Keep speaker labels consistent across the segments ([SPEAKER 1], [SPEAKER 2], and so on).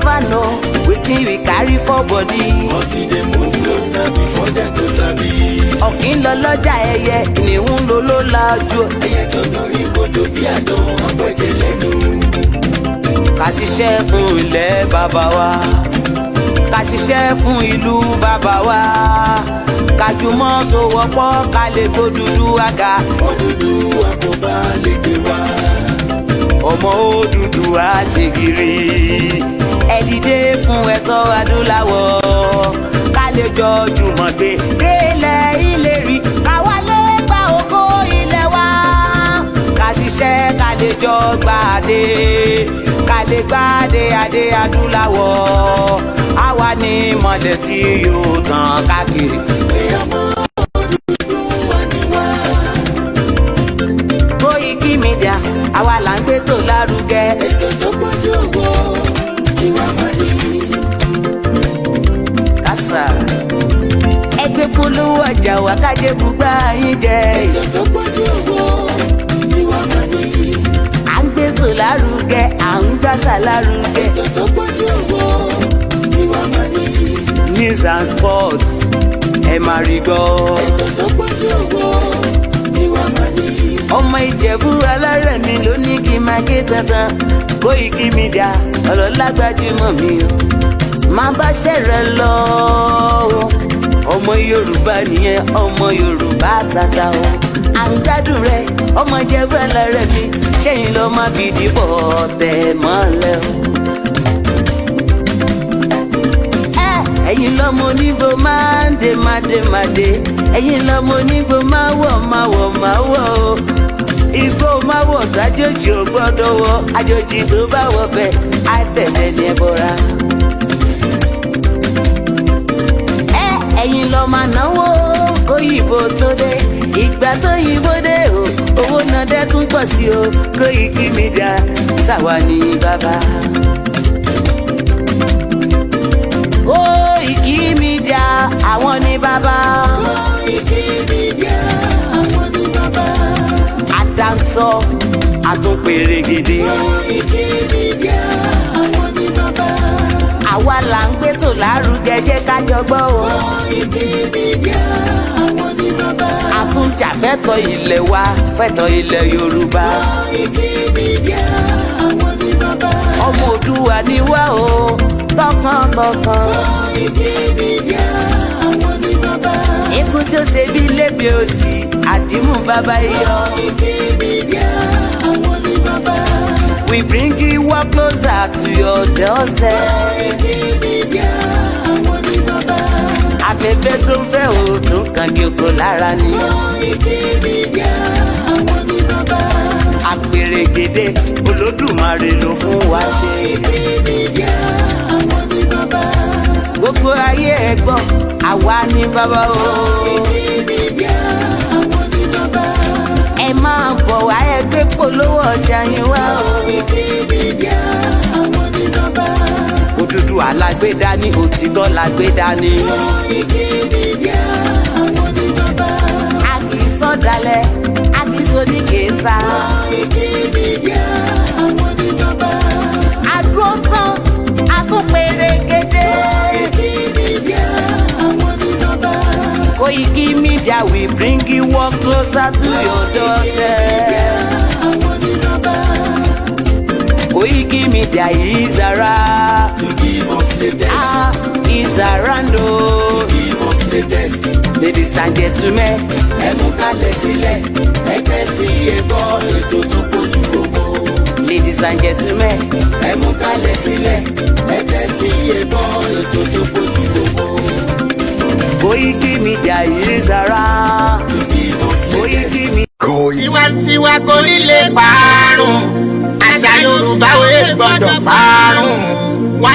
[SPEAKER 1] never know wetin we carry for body.
[SPEAKER 2] Until they move closer before them to sabi.
[SPEAKER 1] Ọ̀kín lọ lọ́jà ẹyẹ, ìníhùn ló ló lajú.
[SPEAKER 2] Ẹyẹ tó lórí kodò bí àdán, ọgbẹ́jẹ lẹ́nu.
[SPEAKER 1] Ká ṣiṣẹ́ fún ilẹ̀ bàbá wa, ká ṣiṣẹ́ fún ìlú bàbá wa, ká jùmọ̀ sowọ́pọ̀ ká lè gbódúdú àga.
[SPEAKER 2] Odùduwà kò bá lè gbé wa.
[SPEAKER 1] Ọmọ Odùduwà ṣègìrì, ẹ dìde fún ẹ̀tọ́ adúláwọ̀, ká lè jọ jùmọ̀ gbé délẹ̀ ìlérí, ká wálé gba ògo ilẹ̀ wa, ká ṣiṣẹ́ ká lè jọ gbàdé, ká lè gbàdé adé adúláwọ̀, àwa ní ìmọ̀lẹ̀ tí yóò tàn káàkiri.
[SPEAKER 2] Odùduwà ni wá.
[SPEAKER 1] Koikimedia, àwa là ń gbé tó lárugẹ.
[SPEAKER 2] Ètò tó pọ̀jù owó tí wàá máa ní.
[SPEAKER 1] Kásá ẹgbẹ́ polówó ọjà wà kájé bùgbà yín jẹ.
[SPEAKER 2] Ètò tó pọ̀jù owó tí wàá máa ní.
[SPEAKER 1] À ń gbé tó lárugẹ, à ń gbàsà lárugẹ.
[SPEAKER 2] Ètò tó pọ̀jù owó tí wàá máa ní.
[SPEAKER 1] News and sports ẹ máa rí gbọ́.
[SPEAKER 2] Ètò tó pọ̀jù owó tí wàá máa ní.
[SPEAKER 1] Ọmọ Ìjẹ̀bú alárẹ̀ mi ló ní kí n máa ké tantan. Koikimedia ọ̀rọ̀ lágbájúmọ̀ mi o, máa bá ṣẹ̀rẹ̀ lọ o. Ọmọ Yorùbá nìyẹn, ọmọ Yorùbá tata o. À ń gbádùn rẹ, ọmọ Ìjẹ̀bú alárẹ̀ mi, ṣẹ́yìn lọ máa fi dìbò tẹ̀ mọ́lẹ̀ o. Ẹ̀yin lọ́mọ onígbò máa ń dé máa dé, ẹ̀yin lọ́mọ onígbò máa wọ̀ o. Igbó máa wọ̀ tájòjì ò gbọ́dọ̀ wọ, àjòjì tó bá wọ bẹ́ẹ̀ á tẹ̀lé ní ẹbọra. Ẹ̀yin lọ máa náwó kóyìnbó tó dé, ìgbà tó yìnbó dé o, owó náà dẹ́ tún pọ̀ sí o. Koikimedia ṣàwa ní bàbá. Koikimedia àwọn ní bàbá.
[SPEAKER 2] Koikimedia àwọn ní bàbá.
[SPEAKER 1] Àdáńtọ́ àtúnpèrègèdè.
[SPEAKER 2] Koikimedia àwọn ní bàbá.
[SPEAKER 1] Àwa là ń gbé tò lárugẹ, jẹ́ ká jọ gbọ́ o.
[SPEAKER 2] Koikimedia àwọn ní bàbá.
[SPEAKER 1] Àtúnjà fẹ́tọ̀ ilẹ̀ wa, fẹ́tọ̀ ilẹ̀ Yorùbá.
[SPEAKER 2] Koikimedia àwọn ní bàbá.
[SPEAKER 1] Ọmọ Oòduà ni wá o, tọkàntọkàn.
[SPEAKER 2] Koikimedia àwọn ní bàbá.
[SPEAKER 1] Ikú tí ó ṣe bí lébi òsì, àdìmú bàbá iyọ̀.
[SPEAKER 2] Koikimedia àwọn ní bàbá.
[SPEAKER 1] We bring you up closer to your doorstep.
[SPEAKER 2] Koikimedia àwọn ní bàbá.
[SPEAKER 1] Afẹ́fẹ́ tó ń fẹ́ òòdùn kan kí oko lára ni.
[SPEAKER 2] Koikimedia àwọn ní bàbá.
[SPEAKER 1] Àpèrègèdè Olódùmarè ló fún wa ṣe.
[SPEAKER 2] Koikimedia àwọn ní bàbá.
[SPEAKER 1] Gbogbo ayé ẹ gbọ́, àwa ní bàbá o.
[SPEAKER 2] Koikimedia àwọn ní bàbá.
[SPEAKER 1] Ẹ máa bọ̀ wá, ẹ gbé polówó ọjà yín wá o.
[SPEAKER 2] Koikimedia àwọn ní bàbá.
[SPEAKER 1] Odùduwà lágbédá ní, òtítọ́ lágbédá ní.
[SPEAKER 2] Koikimedia àwọn ní bàbá.
[SPEAKER 1] A kì í sọ̀dálẹ̀, a kì í sóní kẹta.
[SPEAKER 2] Koikimedia àwọn ní bàbá.
[SPEAKER 1] Àdúró tán, àtúnpèrègèdè.
[SPEAKER 2] Koikimedia àwọn ní bàbá.
[SPEAKER 1] Koikimedia we bring you up closer to your doorstep.
[SPEAKER 2] Àwọn ní bàbá.
[SPEAKER 1] Koikimedia is around.
[SPEAKER 2] To give us latest.
[SPEAKER 1] Is around o.
[SPEAKER 2] Give us latest.
[SPEAKER 1] Ladies and gentlemen,
[SPEAKER 2] Ẹ mú kalẹ̀ sílẹ̀. Ẹ tẹ́tí ẹ gbọ́ ètò tó pọ̀jù gbogbo.
[SPEAKER 1] ladies and gentlemen,
[SPEAKER 2] Ẹ mú kalẹ̀ sílẹ̀. Ẹ tẹ́tí ẹ gbọ́ ètò tó pọ̀jù gbogbo.
[SPEAKER 1] Koikimedia is around.
[SPEAKER 2] To give us latest.
[SPEAKER 1] Koikimedia.
[SPEAKER 3] Tiwantiwa kò ní lè parun, àṣà Yorùbá ò lè gbọ́dọ̀ parun.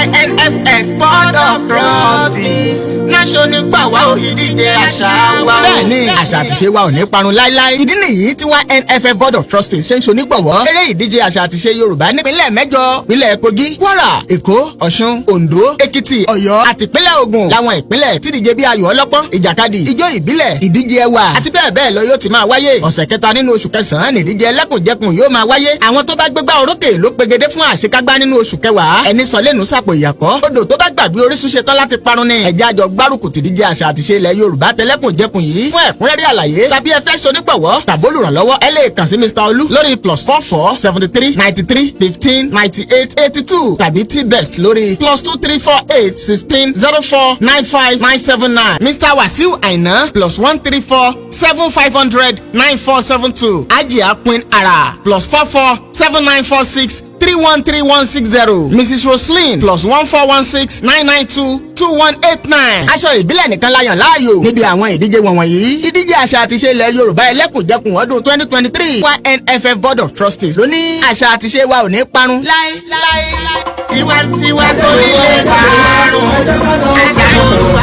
[SPEAKER 3] YNFF Board of Trustees, National ṣonígbàwá ìdíje àṣà wa. bẹ́ẹ̀ni àṣà àtìṣe wa ò ní parun láíláí. ìdí nìyí tí YNFF Board of Trustees ṣe ń ṣonígbọ̀wọ́ eré ìdíje àṣà àtìṣe Yorùbá nípínlẹ̀ 8 ìpínlẹ̀ Kogi, Kwara, Èkó, Ọ̀ṣun, Oǹdó, Èkìtì, Ọ̀yọ́ àti ìpínlẹ̀ Ògùn. láwọn ìpínlẹ̀ tídíje bí ayò ọlọ́pọ́n, ìjàkadì, ijó ìbílẹ̀, ìdíje ẹwà àti bẹ́ẹ̀ bẹ́ẹ̀ lọ yóò ti máa wáyé. ọ̀sẹ̀ kẹta nínú oṣù kẹsàn-án nìdíje ẹlẹ́kùnjẹkùn yóò máa wáyé. àwọn tó bá gbégbá orókè ló pegedé fún àṣekágbá nínú oṣù kẹwàá. ẹni sọ lẹ́nu sàpò ìyàkọ́. odò tó bá gbàgbé orísun ṣetán láti parun ni. ẹ̀jẹ̀ àjọ gbárùkù tìdíje àṣà àtìṣe ilẹ̀ Yorùbá tẹlẹ́kùnjẹkùn yìí. fún ẹ̀kúnrẹ́rẹ́ àlàyé tàbí ẹ fẹ́ ṣonígbọ̀wọ́ tàbí olùrànlọ́wọ́ ẹ lè kàn sí Mr. Olú lórí +44 73 93 15 98 82 tàbí T-Best lórí +2348 16 04 95 979. Mr. Wasiu Aina +134 7500 9472. Ajia Queen Ara +44 7946 313160. Mrs. Roslyn +1416 992 2189. aṣọ ìbílẹ̀ nìkan la yàn láàyò níbi àwọn ìdíje wọ̀nyí. ìdíje àṣà àtìṣe ilẹ̀ Yorùbá ẹlẹ́kùnjẹkùn ọdún 2023 YNFF Board of Trustees ló ní àṣà àtìṣe wa ò ní parun láéláé. tiwantiwa torí lè parun àṣà Yorùbá.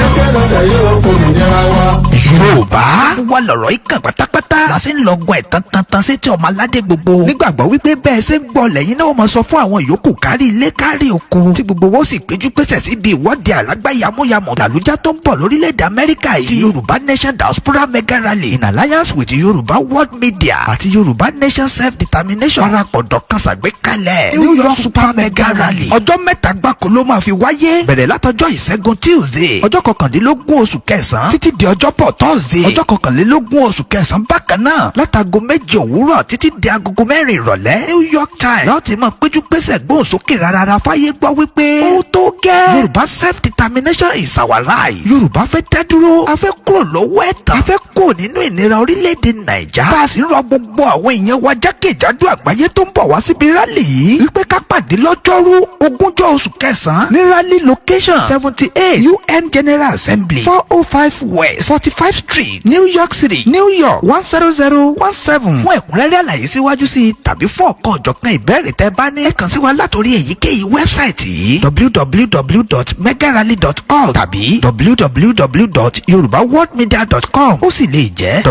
[SPEAKER 4] Yorùbá wà lọ̀rọ̀ ìkàn pátápátá la sì ń lọ́gbọ́n ẹ̀ tantan sétí ọmọ aládé gbogbo. nígbàgbọ́ wípé bẹ́ẹ̀ ṣe ń gbọ́ lẹ́yìn náà máa sọ fún àwọn ìyókù kárí ilé kárí oko. tí gbogbo wọn sì péjú pésẹ̀ síbi ìwọ́de àlágbá yamuyamu làlújá tó ń bọ̀ lórílẹ̀‐èdè Amẹ́ríkà yìí. ti Yorùbá Nation Diaspora Mega Rally in alliance with Yorùbá World Media àti Yorùbá Nation Self-Determination parapọ̀dọ̀ kan ṣàgbékalẹ̀ New York Super Mega Rally. ọjọ́ mẹ́ta gbáko ló máa fi wáyé bẹ̀rẹ̀ látọjọ́ ìṣẹ́gun Tuesday ọjọ́ 21 oṣù kẹsàn-án títí di ọjọ́bọ̀ Thursday ọjọ́ 21 oṣù kẹsàn-án bákan náà látago 7 òwúrọ̀ títí di agogo 4 ìrọ̀lẹ́ New York Time láti máa péjú pésẹ̀ gbóhùn sókè rárá fáyé gbọ́ wípé ó tó gẹ́. Yorùbá self-determination is our right. Yorùbá fẹ́ dá dúró a fẹ́ kúrò lọ́wọ́ ẹ̀tàn a fẹ́ kúrò nínú ìnira orílẹ̀-èdè Nàìjà. bá a sì ń rọ gbogbo àwọn èèyàn wa jákèjádò àgbáyé tó ń bọ̀ wá síbi rálì yìí wípé ká pàdé lọ́jọ́rú 20 oṣù kẹsàn-án ní rally location 78 UN General Assembly 405 West 45 Street New York City New York 10017. fún ẹ̀kúnrẹ́rẹ́ àlàyé síwájú sí i tàbí fún ọ̀kan ọ̀jọ̀kan ìbéèrè tẹ́ bá ní ẹ kàn sí wa látòrí èyíkéyìí wẹ́bsáìtì yìí www.megarally.org tàbí www.yorubaworldmedia.com ó sì lè jẹ́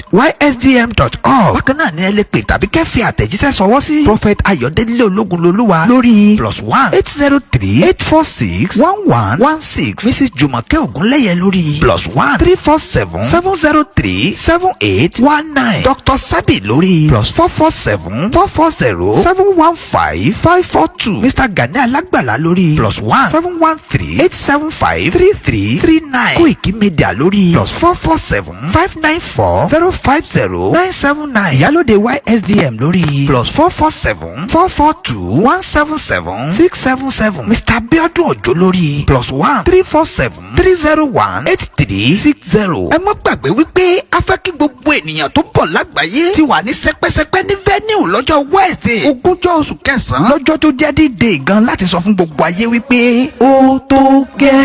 [SPEAKER 4] www.ysdm.org. bákan náà ni ẹ lè pè tàbí kẹ́ fi àtẹ̀jíṣẹ́ sọwọ́ sí Prophet Ayọ̀délé Ológunlolúwa lórí +1 803 846 1116. Mrs. Jùmọ̀kẹ́ Ògúnlẹ́yẹ lórí +1 347 703 7819. Dr. Sabi lórí +447 440 715 542. Mr. Gani Alágbàlá lórí +1 713 875 3339. Koikimedia lórí +447 594 050 979. Ìyálóde YSDM lórí +447 442 177 677. Mr. Abiodun Ojo lórí +1 347 301 8360. ẹ má gbàgbé wípé a fẹ́ kí gbogbo ènìyàn tó bọ̀ lágbàáyé ti wà ní sẹpẹ́sẹpẹ́ ní venue lọ́jọ́ Wednesday 20 oṣù kẹsàn-án lọ́jọ́ tó jẹ́ D-Day gan láti sọ fún gbogbo ayé wípé ó tó gẹ́.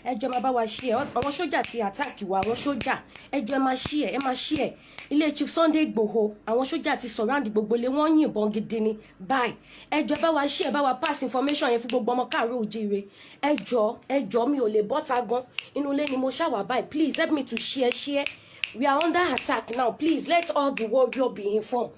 [SPEAKER 5] ẹjọ́ máa bá wa ṣí ẹ àwọn sójà ti àtàkì wa àwọn sójà ẹjọ́ ẹ máa ṣí ẹ ilé Chief Sunday Igboho àwọn sójà ti surround gbogbo ilé wọn yìnbọn gidi ni báyìí ẹjọ́ ẹ bá wa ṣí ẹ bá wa pass information yẹn fún gbogbo ọmọ káàárọ̀ oòjíire ẹjọ́ mi ò lè bọ́ta gan inú ilé ni mo ṣàwà báyìí please help me to share we are under attack now please let all the warrior be informed.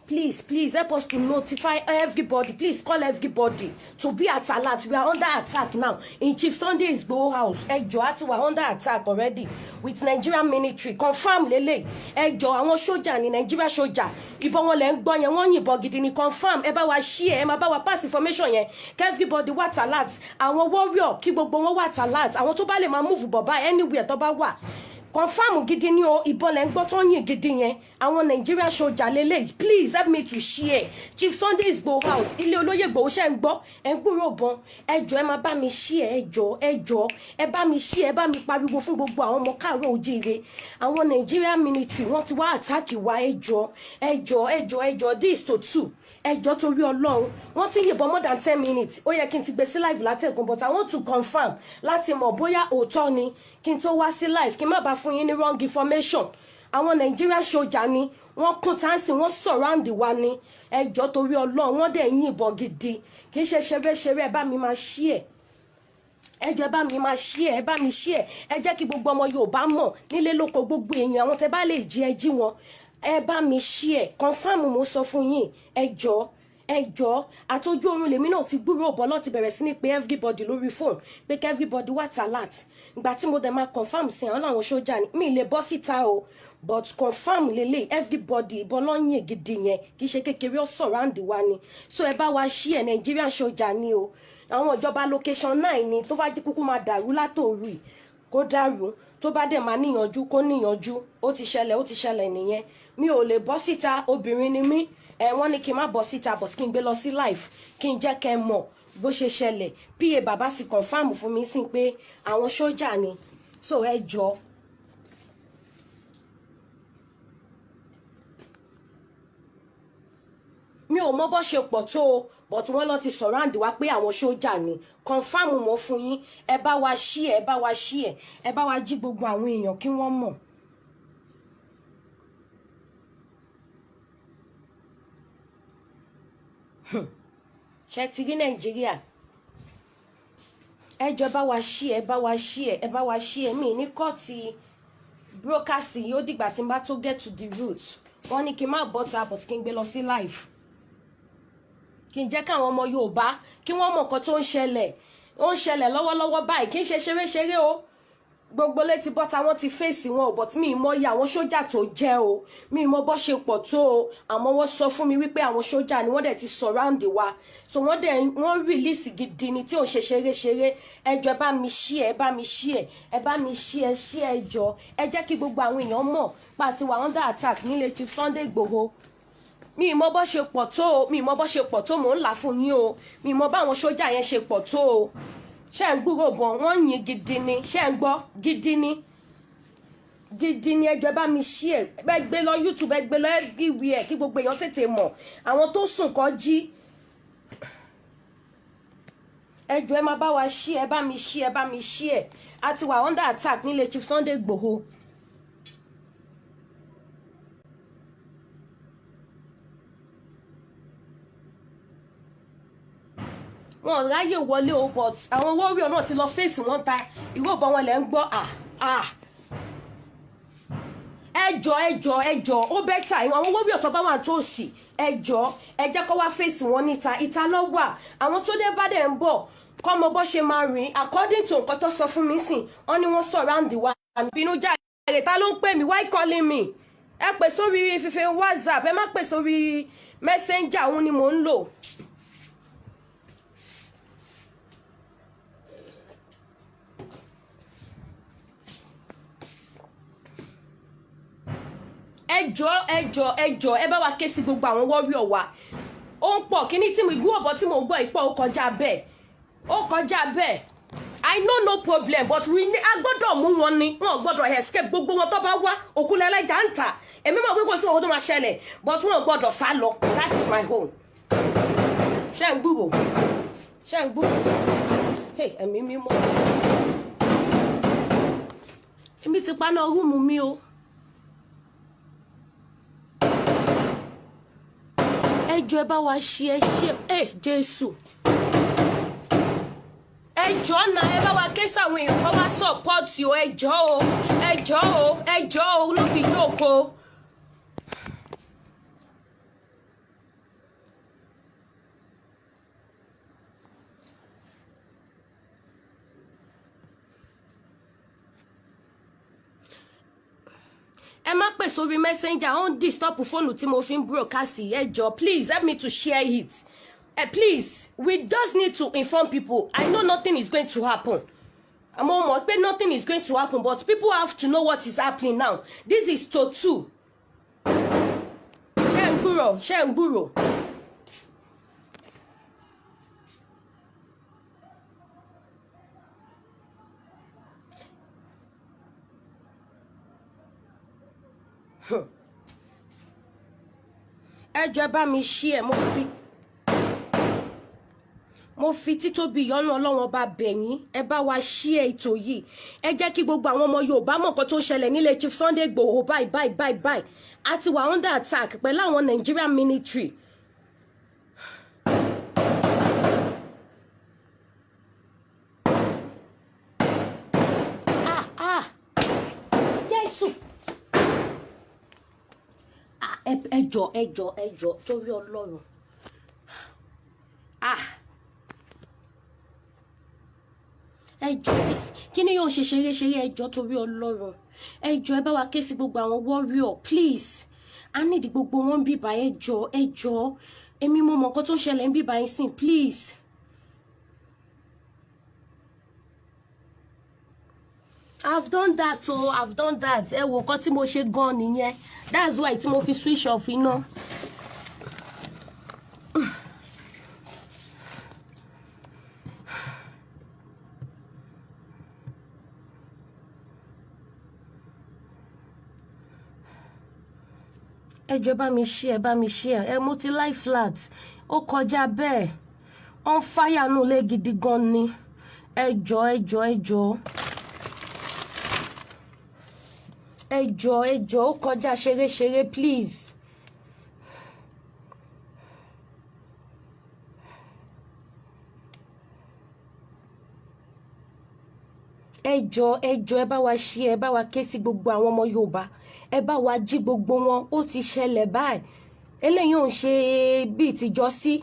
[SPEAKER 5] Please help us to notify everybody. Please call everybody to be at alert. We are under attack now in Chief Sunday Igboho house. Ẹjọ́ àti we are under attack already with Nigerian military. Confirm lele. Ẹjọ́ àwọn sójà ni Nigeria sójà. Ìbọn wọn lẹ ń gbọ́ yẹn wọ́n yìnbọn gidi ni confirm. Ẹ bá wa share, ẹ máa bá wa pass information yẹn. Everybody wà at alert. Àwọn warrior kí gbogbo wọn wà at alert. Àwọn tó bá lè máa move bọ̀ bá anywhere tó bá wà. Confirm gidi ni o ìbọn lẹ ń gbọ́ tó ń yìn gidi yẹn àwọn Nigerian soldier lélẹ́yìí please help me to share Chief Sunday Igboho house ilé olóyè Igboho ṣe ń gbọ́ ẹ̀ ń gbúrò bọn ẹjọ́ ẹ máa bá mi share ẹjọ́ ẹ bá mi share ẹ bá mi pariwo fún gbogbo àwọn ọmọ káàárọ̀ oòjíire àwọn Nigerian military wọ́n ti wá àtàkì wa ẹjọ́ this to 2 ẹjọ́ torí Ọlọ́run wọ́n ti yìnbọn more than 10 minutes ó yẹ kí n ti gbé sí live látẹ̀kùn but I want to confirm láti mọ̀ bóyá òótọ́ ni kí n tó wá sí live kí n má bàa fún yín ní wrong information àwọn Nigerian soldier ni wọ́n kún táǹsì wọ́n surround wa ni ẹjọ́ torí Ọlọ́run wọ́n dẹ̀ yìnbọn gidi kì í ṣe ṣeré ẹ bá mi máa share ẹjọ́ bá mi máa share ẹ bá mi share ẹ jẹ́ kí gbogbo ọmọ Yorùbá mọ̀ nílé lóko gbogbo èèyàn àwọn tẹ́ bá lè jí ẹ jí wọn ẹ bá mi share confirm mo sọ fún yín ẹjọ́ àtọ́jú oorun lèmi náà ti gbúrò bọ́ lọ́ti bẹ̀rẹ̀ sí ní pé everybody lórí phone pé kí everybody wà alert ìgbà tí mo dẹ̀ máa confirm sí àwọn làwọn sójà ni mi lè bọ́ síta o but confirm lélẹ̀ everybody ìbọn lọ́yìn gidi yẹn kì í ṣe kékeré ó surround wa ni so ẹ bá wa share Nigerian sójà ni o àwọn ìjọba location 9 ni tó bá jí kúkú máa dàrú látòru yìí kó dàrú tó bá dẹ̀ máa níyànjú kó níyànjú ó ti ṣẹlẹ̀ nìyẹn mi ò lè bọ́ síta obìnrin ni mí wọ́n ní kí n má bọ́ síta but kí n gbé lọ sí live kí n jẹ́ kẹ́ mọ̀ bó ṣe ṣẹlẹ̀ pa bàbá ti confam fún mi sí pé àwọn sójà ni so ẹjọ́ mi ò mọ bó ṣe pọ̀ tó o but wọ́n lọ ti surround wa pé àwọn sójà ni confam mọ́ fún yín ẹ bá wa share ẹ bá wa jí gbogbo àwọn èèyàn kí wọ́n mọ̀. ṣe ti rí Nàìjíríà ẹjọ́ ẹ bá wa share mi ní kọ́ọ̀tì broadcast yìí ó dìgbà tí n bá tó get to the root wọ́n ní kí n má bọ́ta but kí n gbé lọ sí live kí n jẹ́ káwọn ọmọ Yorùbá kí wọ́n mọ̀ nǹkan tó ń ṣẹlẹ̀ lọ́wọ́lọ́wọ́ báyìí kí n ṣe ṣeré o gbogbo létí bọ́ta wọ́n ti fèsì wọn ò but mi mọ iye àwọn sójà tó jẹ́ o mi mọ bó ṣe pọ̀ tó o àmọ́ wọ́n sọ fún mi wípé àwọn sójà ni wọ́n dẹ̀ ti surround wa so wọ́n release gidi ni tí ò ń ṣe ṣeré ẹjọ́ ẹ bá mi share ẹjọ́ ẹ jẹ́ kí gbogbo àwọn èèyàn mọ̀ pa ti wà under attack nílé Chief Sunday Igboho mi mọ bó ṣe pọ̀ tó mò ń là fún yín o mi mọ báwọn sójà yẹn ṣe pọ̀ tó o ṣé ń gbúrò bọ̀ wọ́n yìn gidi ni ṣé ń gbọ́ gidi ni ẹgbẹ́ bá mi share ẹ gbé lọ YouTube ẹ gbé lọ everywhere kí gbogbo èèyàn tètè mọ̀ àwọn tó sùn kọ́ jí ẹjọ́ ẹ máa bá wa share ẹ bá mi share a ti wà under attack nílé Chief Sunday Igboho. wọn ráyè wọlé o but àwọn warrior náà ti lọ fèsì wọn ta ìwé ọba wọn lẹ ń gbọ́ ẹjọ́ ó bẹ́tà àwọn warrior tó bá wà tó sì ẹjọ́ ẹ jẹ́ kó wá fèsì wọn níta ìta lọ wà àwọn tó dé bá dẹ̀ ń bọ̀ kọ́ mọ bó ṣe máa rìn according to nǹkan tó sọ fún mi sìn wọ́n ní wọ́n surround wa bínú jáde ta ló ń pè mí why calling me ẹ pè sórí fífẹ́ WhatsApp ẹ má pè sórí messenger òun ni mò ń lò. ẹjọ́ ẹ bá wa ké sí gbogbo àwọn warrior wa ó ń pọ̀ kíní tí mo ìgbú ọ̀bọ tí mo gbọ́ ìpọ̀ ó kọjá bẹ́ẹ̀ I know no problem but a gbọ́dọ̀ mú wọn ni wọn gbọ́dọ̀ escape gbogbo wọn tó bá wá òkúlẹ̀ ẹlẹ́jà ń tà èmi mọ̀ pé kò sí ohun tó máa ṣẹlẹ̀ but wọn gbọ́dọ̀ sá lọ that is my home ṣé ń gbúrò ẹ̀mí mímọ́ èmi ti paná rúùmù mi o. ẹjọ́ ẹ bá wa ṣe Jésù ẹjọ́ náà ẹ bá wa ké sáwọn èèyàn kọ́ wá sọ́pọ́ọ̀tì o ẹjọ́ o ló fi jókòó. ẹ má pè sórí messenger on disturb fóònù tí mo fi ń broadcast ẹjọ́ please help me to share it please we just need to inform people I know nothing is going to happen mo mọ̀ pé nothing is going to happen but people have to know what is happening now this is to 2 ṣé ń gbúrò. Ẹ jọ̀ọ́ bá mi share, mo fi títóbi ìyọ́nú Ọlọ́run bá bẹ̀ yín, ẹ bá wa share ètò yìí. Ẹ jẹ́ kí gbogbo àwọn ọmọ Yorùbá mọ̀ nǹkan tó ṣẹlẹ̀ nílé Chief Sunday Igboho bye. Àti wà under attack pẹ̀lú àwọn Nigerian military. Jésù. Ẹ jọ̀ọ́ torí Ọlọ́run. Ẹ jọ̀ọ́ kí ni yóò ṣe ṣeré ẹ jọ̀ọ́ torí Ọlọ́run. Ẹ jọ̀ọ́ ẹ bá wa ké sí gbogbo àwọn warrior please. I need gbogbo wọn bíbá ẹ jọ̀ọ́. Èmi mo mọ̀ nǹkan tó ń ṣẹlẹ̀ ń bíbá yín sìn please. I've done that ẹ wo nǹkan tí mo ṣe gan nìyẹn. That's why tí mo fi switch off iná. Ẹ jọ̀ọ́ bá mi share ẹ mo ti live flat ó kọjá bẹ́ẹ̀ on fire nù lé gidi gan ni. Ẹ jọ̀ọ́ ó kọjá ṣeré please. Ẹ jọ̀ọ́ ẹ bá wa share ẹ bá wa ké sí gbogbo àwọn ọmọ Yorùbá. Ẹ bá wa jí gbogbo wọn ó ti ṣẹlẹ̀ báyìí. Eléyìí ò ń ṣe bí ìtìjọ́ sí.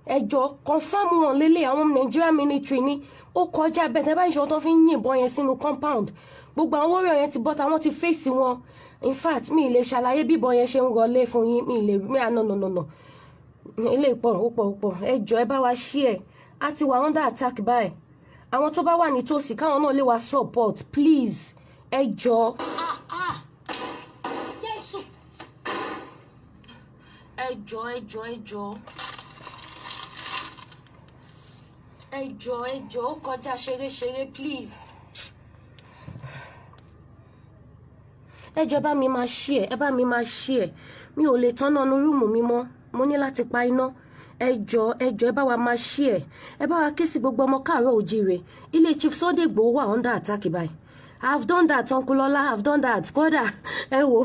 [SPEAKER 5] Ẹ jọ̀ọ́ confirm wọn lélẹ̀ àwọn Nigerian military ni ó kọjá bẹ́ẹ̀ tẹ́ bá ń ṣe tó fi ń yìnbọn yẹn sínú compound. Gbogbo àwọn warrior yẹn ti bọ́ta wọ́n ti fèsì wọn. In fact mi lè ṣàlàyé bí ìbọn yẹn ṣe ń rọlé fún yín no. Eléyìí pọ̀. Ẹ jọ̀ọ́ ẹ bá wa share a ti wà under attack báyìí. Àwọn tó bá wà nítòsí káwọn náà lè wá support please. Ẹ jọ̀ọ́. Jésù. Ẹ jọ̀ọ́. Ẹ jọ̀ọ́ ó kọjá ṣeré please. Ẹ jọ̀ọ́ bá mi máa share mi ò lè tán náà ní rúùmù mi mọ́ mo ní láti pa iná. Ẹ jọ̀ọ́ ẹ bá wa máa share ẹ bá wa ké sí gbogbo ọmọ káàárọ̀ oòjíire. Ilé Chief Sunday Igboho wà under attack báyìí. I've done that Uncle Lola, I've done that kódà ẹ wò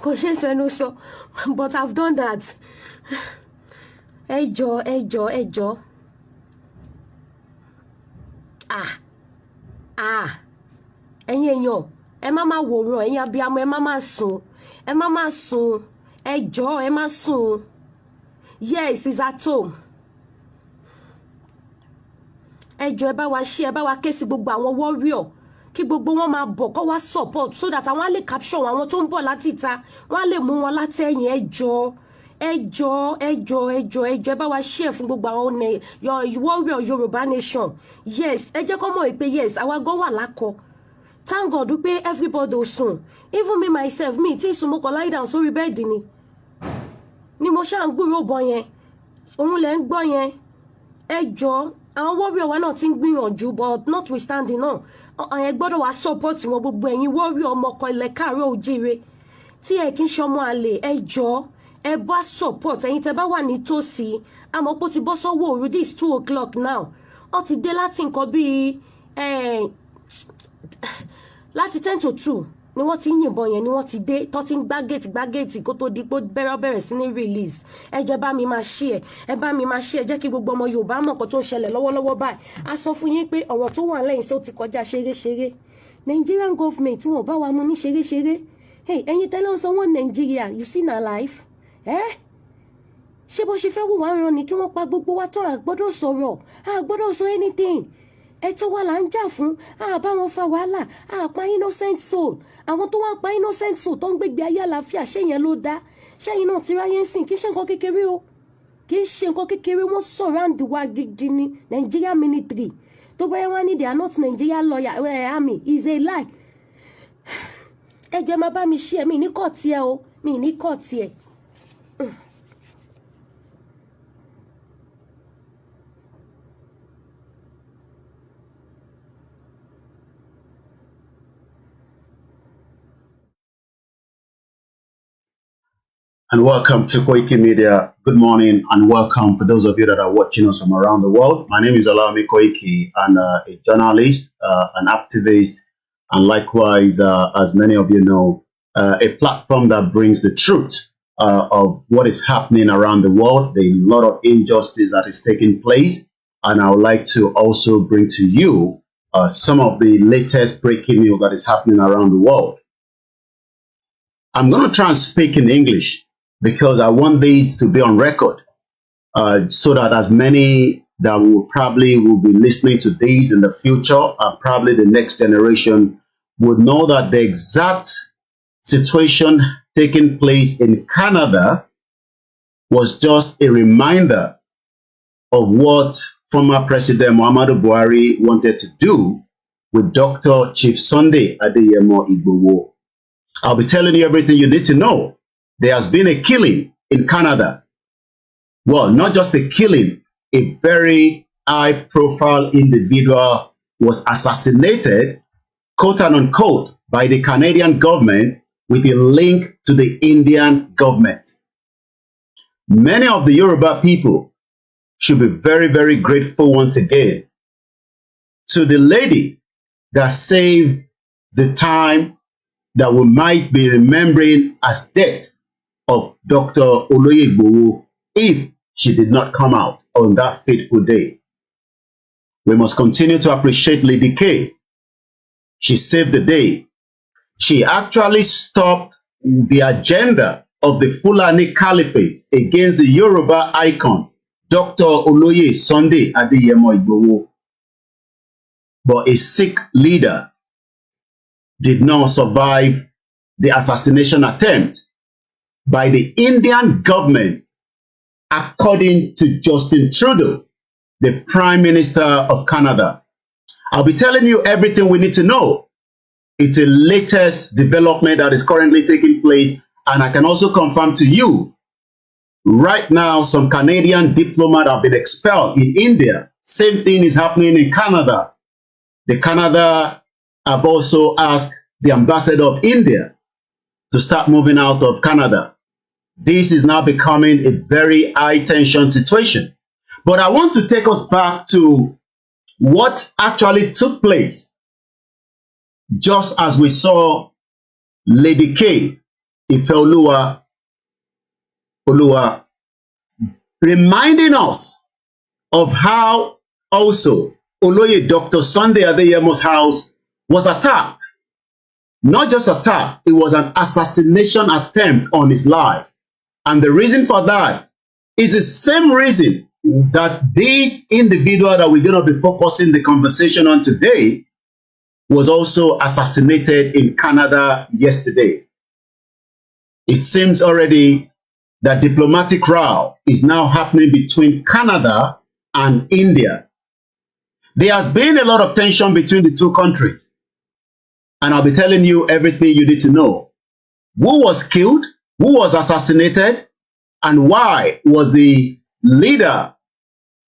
[SPEAKER 5] kò ṣe fẹnu sọ but I've done that. Ẹ jọ̀ọ́. Ẹ̀yin èèyàn ẹ má máa wòran ẹ̀yin abiyamọ ẹ má máa sùn ẹ jọ̀ọ́ ẹ má sùn. Yes, he's at home. Ẹ jọ̀ọ́ ẹ bá wa share ẹ bá wa ké sí gbogbo àwọn warrior kí gbogbo wọn máa bọ̀ kó wá support so that àwọn á lè capture àwọn tó ń bọ̀ láti ìta wọ́n á lè mú wọn láti ẹ̀yìn. Ẹ jọ̀ọ́ ẹ bá wa share fún gbogbo àwọn warrior Yoruba nation. Yes, ẹ jẹ́ kó mọ̀ pé yes àwa gan wà lákọ. Thank God wípé everybody ò sùn. Even me myself mi tí sùn mo kàn lie down sórí bẹ́ẹ̀dì ni mo ṣáà ń gbúrò bọ yẹn òun lẹ ń gbọ́ yẹn. Ẹ jọ̀ọ́ àwọn warrior wa náà ti ń gbìyànjú but notwithstanding náà ẹ gbọ́dọ̀ wá support wọn gbogbo ẹ̀yin warrior ọmọkọ ilẹ̀ káàárọ̀ oòjíire tí ẹ kì í ṣọmọ àlè. Ẹ jọ̀ọ́ ẹ bá support ẹ̀yin tẹ́ bá wà nítòsí àmọ́ pé ó ti bọ́ sọ́wọ́ òru this 2 o'clock now ó ti dé láti nǹkan bíi láti 10 to 2 ni wọ́n ti ń yìnbọn yẹn ni wọ́n ti dé tó ti ń gbá géètì kó tó di pé bẹ̀rẹ̀ sí ní release. Ẹ jẹ́ bá mi máa share jẹ́ kí gbogbo ọmọ Yorùbá mọ̀ nǹkan tó ń ṣẹlẹ̀ lọ́wọ́lọ́wọ́ báyìí. A sọ fún yín pé ọ̀rọ̀ tó wà lẹ́yìn sí ó ti kọjá ṣeré. Nigerian government wọn ò bá wa mú ní ṣeré. Ẹ̀yin tẹ́lẹ̀ ń sanwó Nigeria you see na life. Ṣé bó ṣe fẹ́ wù wá ràn ní kí wọ́n pa gbogbo wa tán àgbọ́dọ̀ sọ̀rọ̀ àgbọ́dọ̀ sọ anything. Ẹ̀tọ́ wa là ń jà fún àbá wọn fa wàhálà àpá innocent soul àwọn tó wá pa innocent soul tó ń gbégbé ayé àlàáfíà ṣé yẹn ló dá ṣẹ́yìn náà ti ráyé ń sìn kì í ṣe nǹkan kékeré o kì í ṣe nǹkan kékeré wọ́n surround wa gidi ní Nigerian military tó bá yẹ wá ní they are not Nigerian lawyer army is a lie. Ẹ jẹ́ máa bá mi share mi ní kọ́ tiẹ̀ o mi ní kàn tiẹ̀.
[SPEAKER 6] And welcome to Koikimedia. Good morning and welcome for those of you that are watching us from around the world. My name is OLAMILEKAN. I'm a journalist, an activist, and likewise, as many of you know, a platform that brings the truth of what is happening around the world. There is a lot of injustice that is taking place, and I would like to also bring to you some of the latest breaking news that is happening around the world. I'm going to try and speak in English, because I want these to be on record, so that as many that will be listening to these in the future, and probably the next generation, would know that the exact situation taking place in Canada was just a reminder of what former President Muhammadu Buhari wanted to do with Dr. Chief Sunday Adeyemo Igboho. I'll be telling you everything you need to know. There has been a killing in Canada. Well, not just a killing, a very high-profile individual was assassinated, quote and unquote, by the Canadian government with a link to the Indian government. Many of the Yoruba people should be very, very grateful once again to the lady that saved the time that we might be remembering as death of Dr. Igboho if she did not come out on that fateful day. We must continue to appreciate Lady K. She saved the day. She actually stopped the agenda of the Fulani Caliphate against the Yoruba icon, Dr. Oloye Sunday Adeyemo Igboho. But a Sikh leader did not survive the assassination attempt by the Indian government, according to Justin Trudeau, the Prime Minister of Canada. I'll be telling you everything we need to know. It's a latest development that is currently taking place, and I can also confirm to you, right now, some Canadian diplomats have been expelled in India. Same thing is happening in Canada. The Canada have also asked the ambassador of India to start moving out of Canada. This is now becoming a very high-tension situation. But I want to take us back to what actually took place just as we saw Lady K, Ifeoluwa Oluwa, reminding us of how also Oloye Dr. Sunday Adeyemo's house was attacked. Not just attacked, it was an assassination attempt on his life. And the reason for that is the same reason that this individual that we're going to be focusing the conversation on today was also assassinated in Canada yesterday. It seems already that diplomatic row is now happening between Canada and India. There has been a lot of tension between the two countries. And I'll be telling you everything you need to know. Who was killed? Who was assassinated? And why was the leader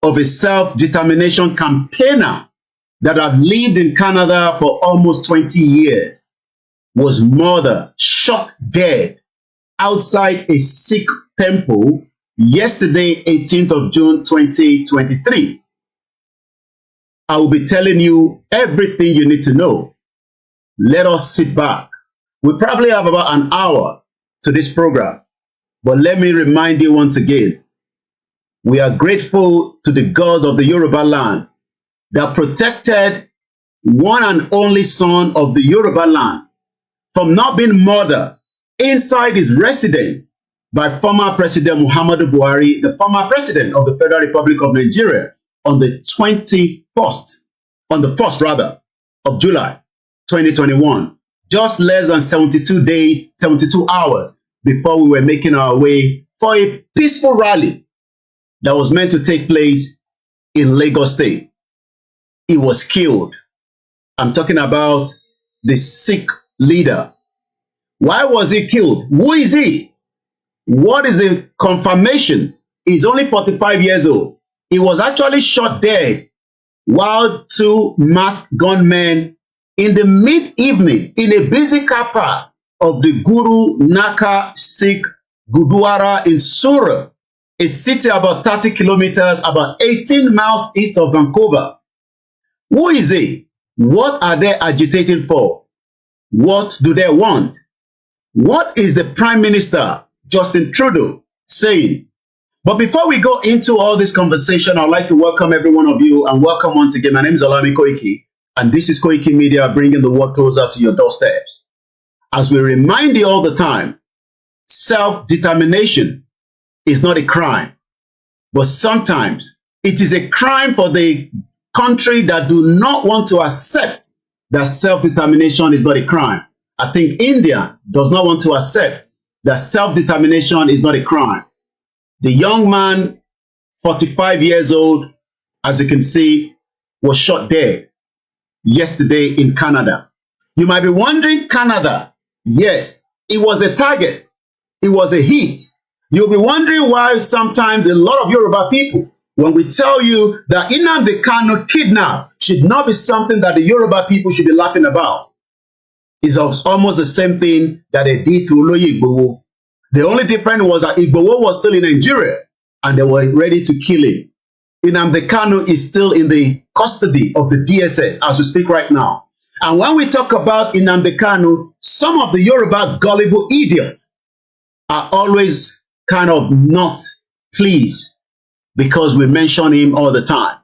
[SPEAKER 6] of a self-determination campaigner that had lived in Canada for almost 20 years was murdered, shot dead outside a Sikh temple yesterday, 18th of June, 2023. I will be telling you everything you need to know. Let us sit back. We probably have about an hour to this program, but let me remind you once again, we are grateful to the God of the Yoruba land that protected one and only son of the Yoruba land from not being murdered inside his residence by former President Muhammadu Buhari, the former president of the Federal Republic of Nigeria, on the 1st of July, 2021, just less than 72 hours before we were making our way for a peaceful rally that was meant to take place in Lagos State. He was killed. I'm talking about the Sikh leader Why was he killed? Who is he? What is the confirmation? He's only 45 years old. He was actually shot dead while two masked gunmen in the mid-evening in a busy car park of the Guru Nanak Sikh Gurdwara in Surat, a city about 30 kilometers, about 18 miles east of Vancouver. Who is he? What are they agitating for? What do they want? What is the Prime Minister, Justin Trudeau, saying? But before we go into all this conversation, I'd like to welcome every one of you and welcome once again. My name is OLAMILEKAN, and this is koikimedia, bringing the world closer to your doorsteps. As we remind you all the time, self-determination is not a crime, but sometimes it is a crime for the country that do not want to accept that self-determination is not a crime. I think India does not want to accept that self-determination is not a crime. The young man, 45 years old, as you can see, was shot dead yesterday in Canada. You might be wondering, Canada, yes, it was a target. It was a hit. You'll be wondering why sometimes a lot of Yoruba people, when we tell you that Nnamdi Kanu kidnap should not be something that the Yoruba people should be laughing about. It's almost the same thing that they did to Oloye Igboho. The only difference was that Igboho was still in Nigeria and they were ready to kill him. Nnamdi Kanu is still in the custody of the DSS as we speak right now. And when we talk about Nnamdi Kanu, some of the Yoruba gullible idiots are always kind of not pleased because we mention him all the time.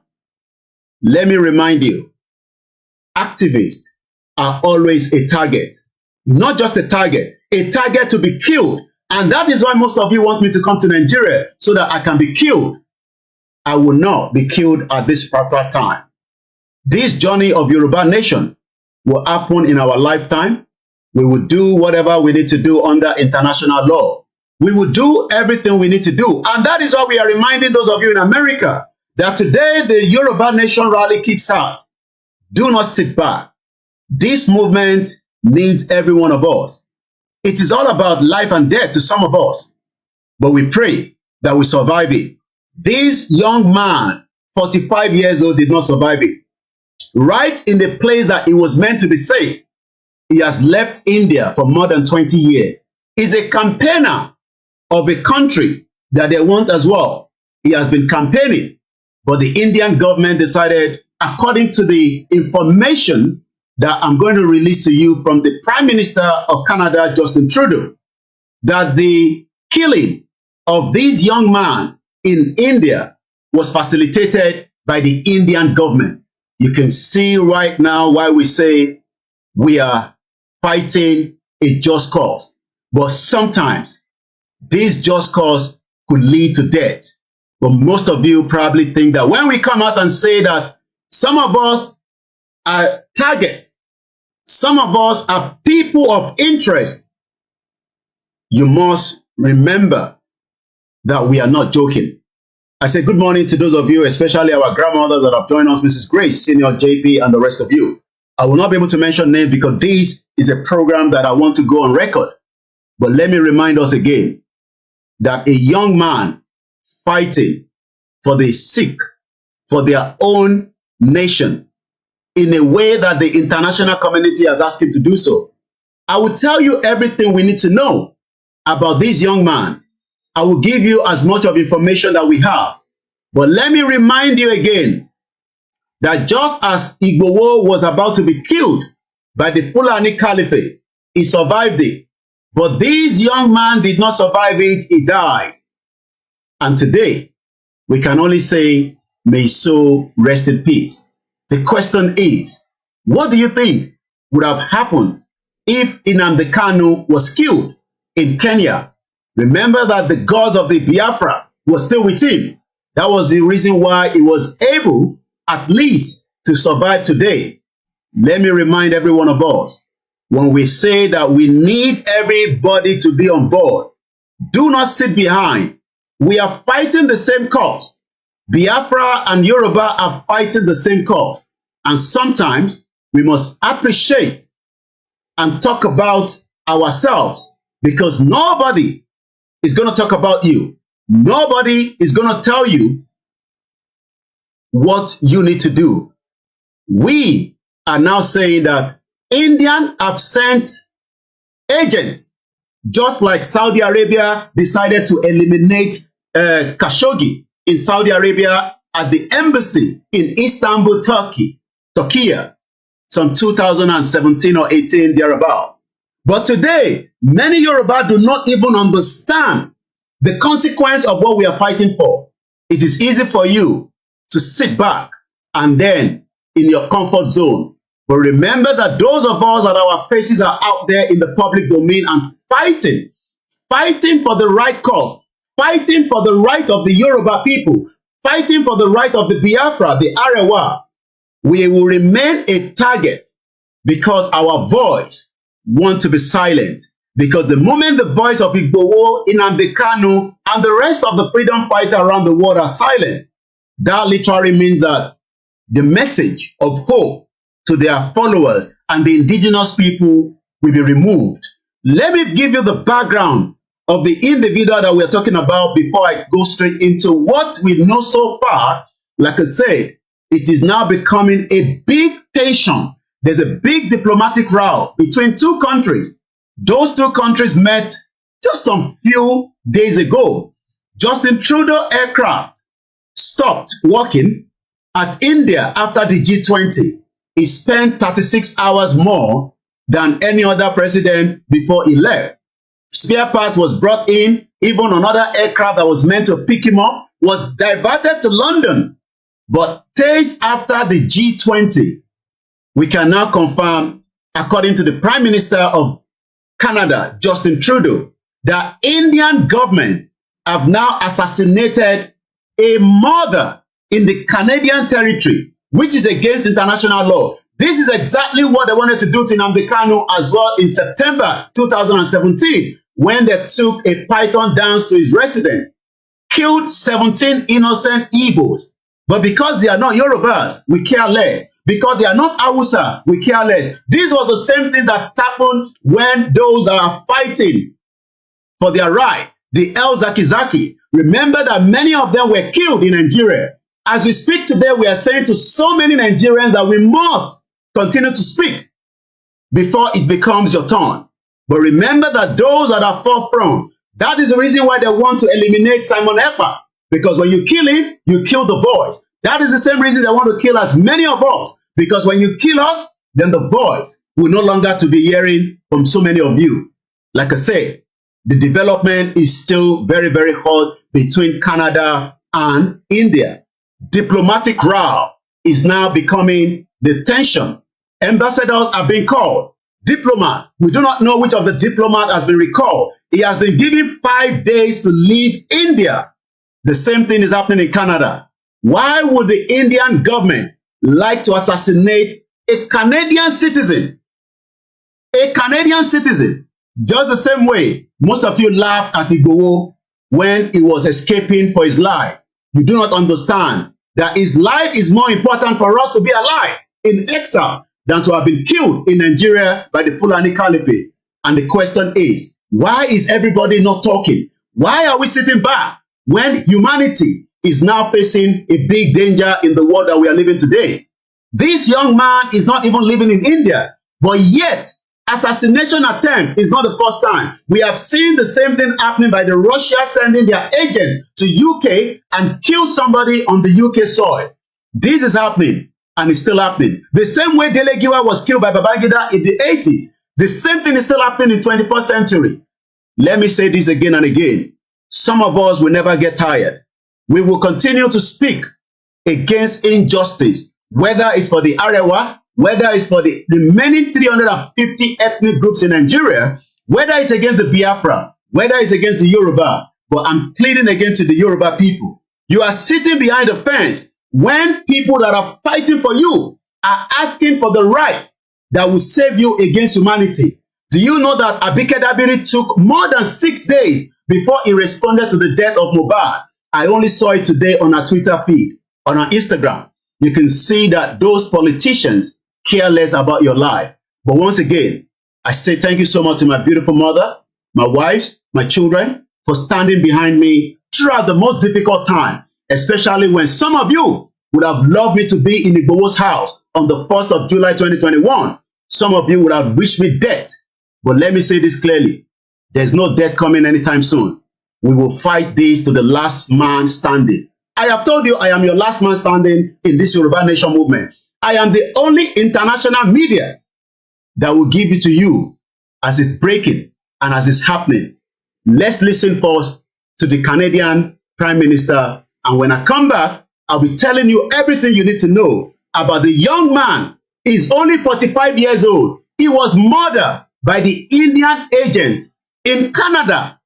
[SPEAKER 6] Let me remind you, activists are always a target. Not just a target to be killed. And that is why most of you want me to come to Nigeria so that I can be killed. I will not be killed at this proper time. This journey of Yoruba nation will happen in our lifetime. We will do whatever we need to do under international law. We will do everything we need to do. And that is why we are reminding those of you in America that today the Yoruba nation rally kicks out. Do not sit back. This movement needs every one of us. It is all about life and death to some of us, but we pray that we survive it. This young man, 45 years old, did not survive it. Right in the place that he was meant to be safe, he has left India for more than 20 years. He's a campaigner of a country that they want as well. He has been campaigning, but the Indian government decided, according to the information that I'm going to release to you from the Prime Minister of Canada, Justin Trudeau, that the killing of this young man in India was facilitated by the Indian government. You can see right now why we say we are fighting a just cause. But sometimes this just cause could lead to death. But most of you probably think that when we come out and say that some of us are targets, some of us are people of interest, you must remember that we are not joking. I say good morning to those of you, especially our grandmothers that have joined us, Mrs. Grace, Senior JP, and the rest of you. I will not be able to mention names because this is a program that I want to go on record. But let me remind us again that a young man fighting for the Sikh, for their own nation, in a way that the international community has asked him to do so. I will tell you everything we need to know about this young man. I will give you as much of information that we have. But let me remind you again that just as Igboho was about to be killed by the Fulani Caliphate, he survived it. But this young man did not survive it, he died. And today, we can only say, may his soul rest in peace. The question is, what do you think would have happened if Nnamdi Kanu was killed in Kenya? Remember that the God of the Biafra was still with him. That was the reason why he was able, at least, to survive today. Let me remind every one of us, when we say that we need everybody to be on board, do not sit behind. We are fighting the same cause. Biafra and Yoruba are fighting the same cause. And sometimes we must appreciate and talk about ourselves, because nobody is going to talk about you. Nobody is going to tell you what you need to do. We are now saying that Indian have sent agents, just like Saudi Arabia decided to eliminate Khashoggi in Saudi Arabia at the embassy in Istanbul, Turkey, some 2017 or 18 thereabout. But today, many Yoruba do not even understand the consequence of what we are fighting for. It is easy for you to sit back and then in your comfort zone. But remember that those of us that our faces are out there in the public domain and fighting for the right cause, fighting for the right of the Yoruba people, fighting for the right of the Biafra, the Arewa, we will remain a target because our voice wants to be silent. Because the moment the voice of Igboho, Nnamdi Kanu, and the rest of the freedom fighters around the world are silent, that literally means that the message of hope to their followers and the indigenous people will be removed. Let me give you the background of the individual that we're talking about before I go straight into what we know so far. Like I said, it is now becoming a big tension. There's a big diplomatic row between two countries. Those two countries met just some few days ago. Justin Trudeau aircraft stopped working at India after the G20. He spent 36 hours more than any other president before he left. Spare part was brought in. Even another aircraft that was meant to pick him up was diverted to London. But days after the G20, we can now confirm, according to the Prime Minister of Canada, Justin Trudeau, the Indian government have now assassinated a mother in the Canadian territory, which is against international law. This is exactly what they wanted to do to Nnamdi Kanu as well in September 2017, when they took a python dance to his residence, killed 17 innocent Igbos. But because they are not Yorubas, we care less. Because they are not Hausa, we care less. This was the same thing that happened when those that are fighting for their right, the El Zakizaki, remember that many of them were killed in Nigeria. As we speak today, we are saying to so many Nigerians that we must continue to speak before it becomes your turn. But remember that those that are forefront, that is the reason why they want to eliminate Simon Ekpa. Because when you kill him, you kill the voice. That is the same reason they want to kill as many of us. Because when you kill us, then the voice will no longer to be hearing from so many of you. Like I said, the development is still very, very hot between Canada and India. Diplomatic row is now becoming the tension. Ambassadors are being called. Diplomat, we do not know which of the diplomat has been recalled. He has been given 5 days to leave India. The same thing is happening in Canada. Why would the Indian government like to assassinate a Canadian citizen? A Canadian citizen. Just the same way most of you laughed at Igboho when he was escaping for his life. You do not understand that his life is more important for us to be alive in exile than to have been killed in Nigeria by the Fulani Caliphate. And the question is, why is everybody not talking? Why are we sitting back when humanity is now facing a big danger in the world that we are living today? This young man is not even living in India, but yet assassination attempt is not the first time. We have seen the same thing happening by the Russia sending their agent to UK and kill somebody on the UK soil. This is happening and it's still happening. The same way Dele Giwa was killed by Babangida in the 80s, the same thing is still happening in the 21st century. Let me say this again and again. Some of us will never get tired. We will continue to speak against injustice, whether it's for the Arewa, whether it's for the remaining 350 ethnic groups in Nigeria, whether it's against the Biafra, whether it's against the Yoruba. But I'm pleading against the Yoruba people. You are sitting behind the fence when people that are fighting for you are asking for the right that will save you against humanity. Do you know that Abike Dabiri took more than 6 days before he responded to the death of Mohbad? I only saw it today on our Twitter feed, on our Instagram. You can see that those politicians care less about your life. But once again, I say thank you so much to my beautiful mother, my wives, my children, for standing behind me throughout the most difficult time, especially when some of you would have loved me to be in Igboho's house on the 1st of July 2021. Some of you would have wished me death. But let me say this clearly. There's no death coming anytime soon. We will fight this to the last man standing. I have told you I am your last man standing in this Yoruba Nation movement. I am the only international media that will give it to you as it's breaking and as it's happening. Let's listen first to the Canadian Prime Minister. And when I come back, I'll be telling you everything you need to know about the young man. He's only 45 years old. He was murdered by the Indian agent in Canada.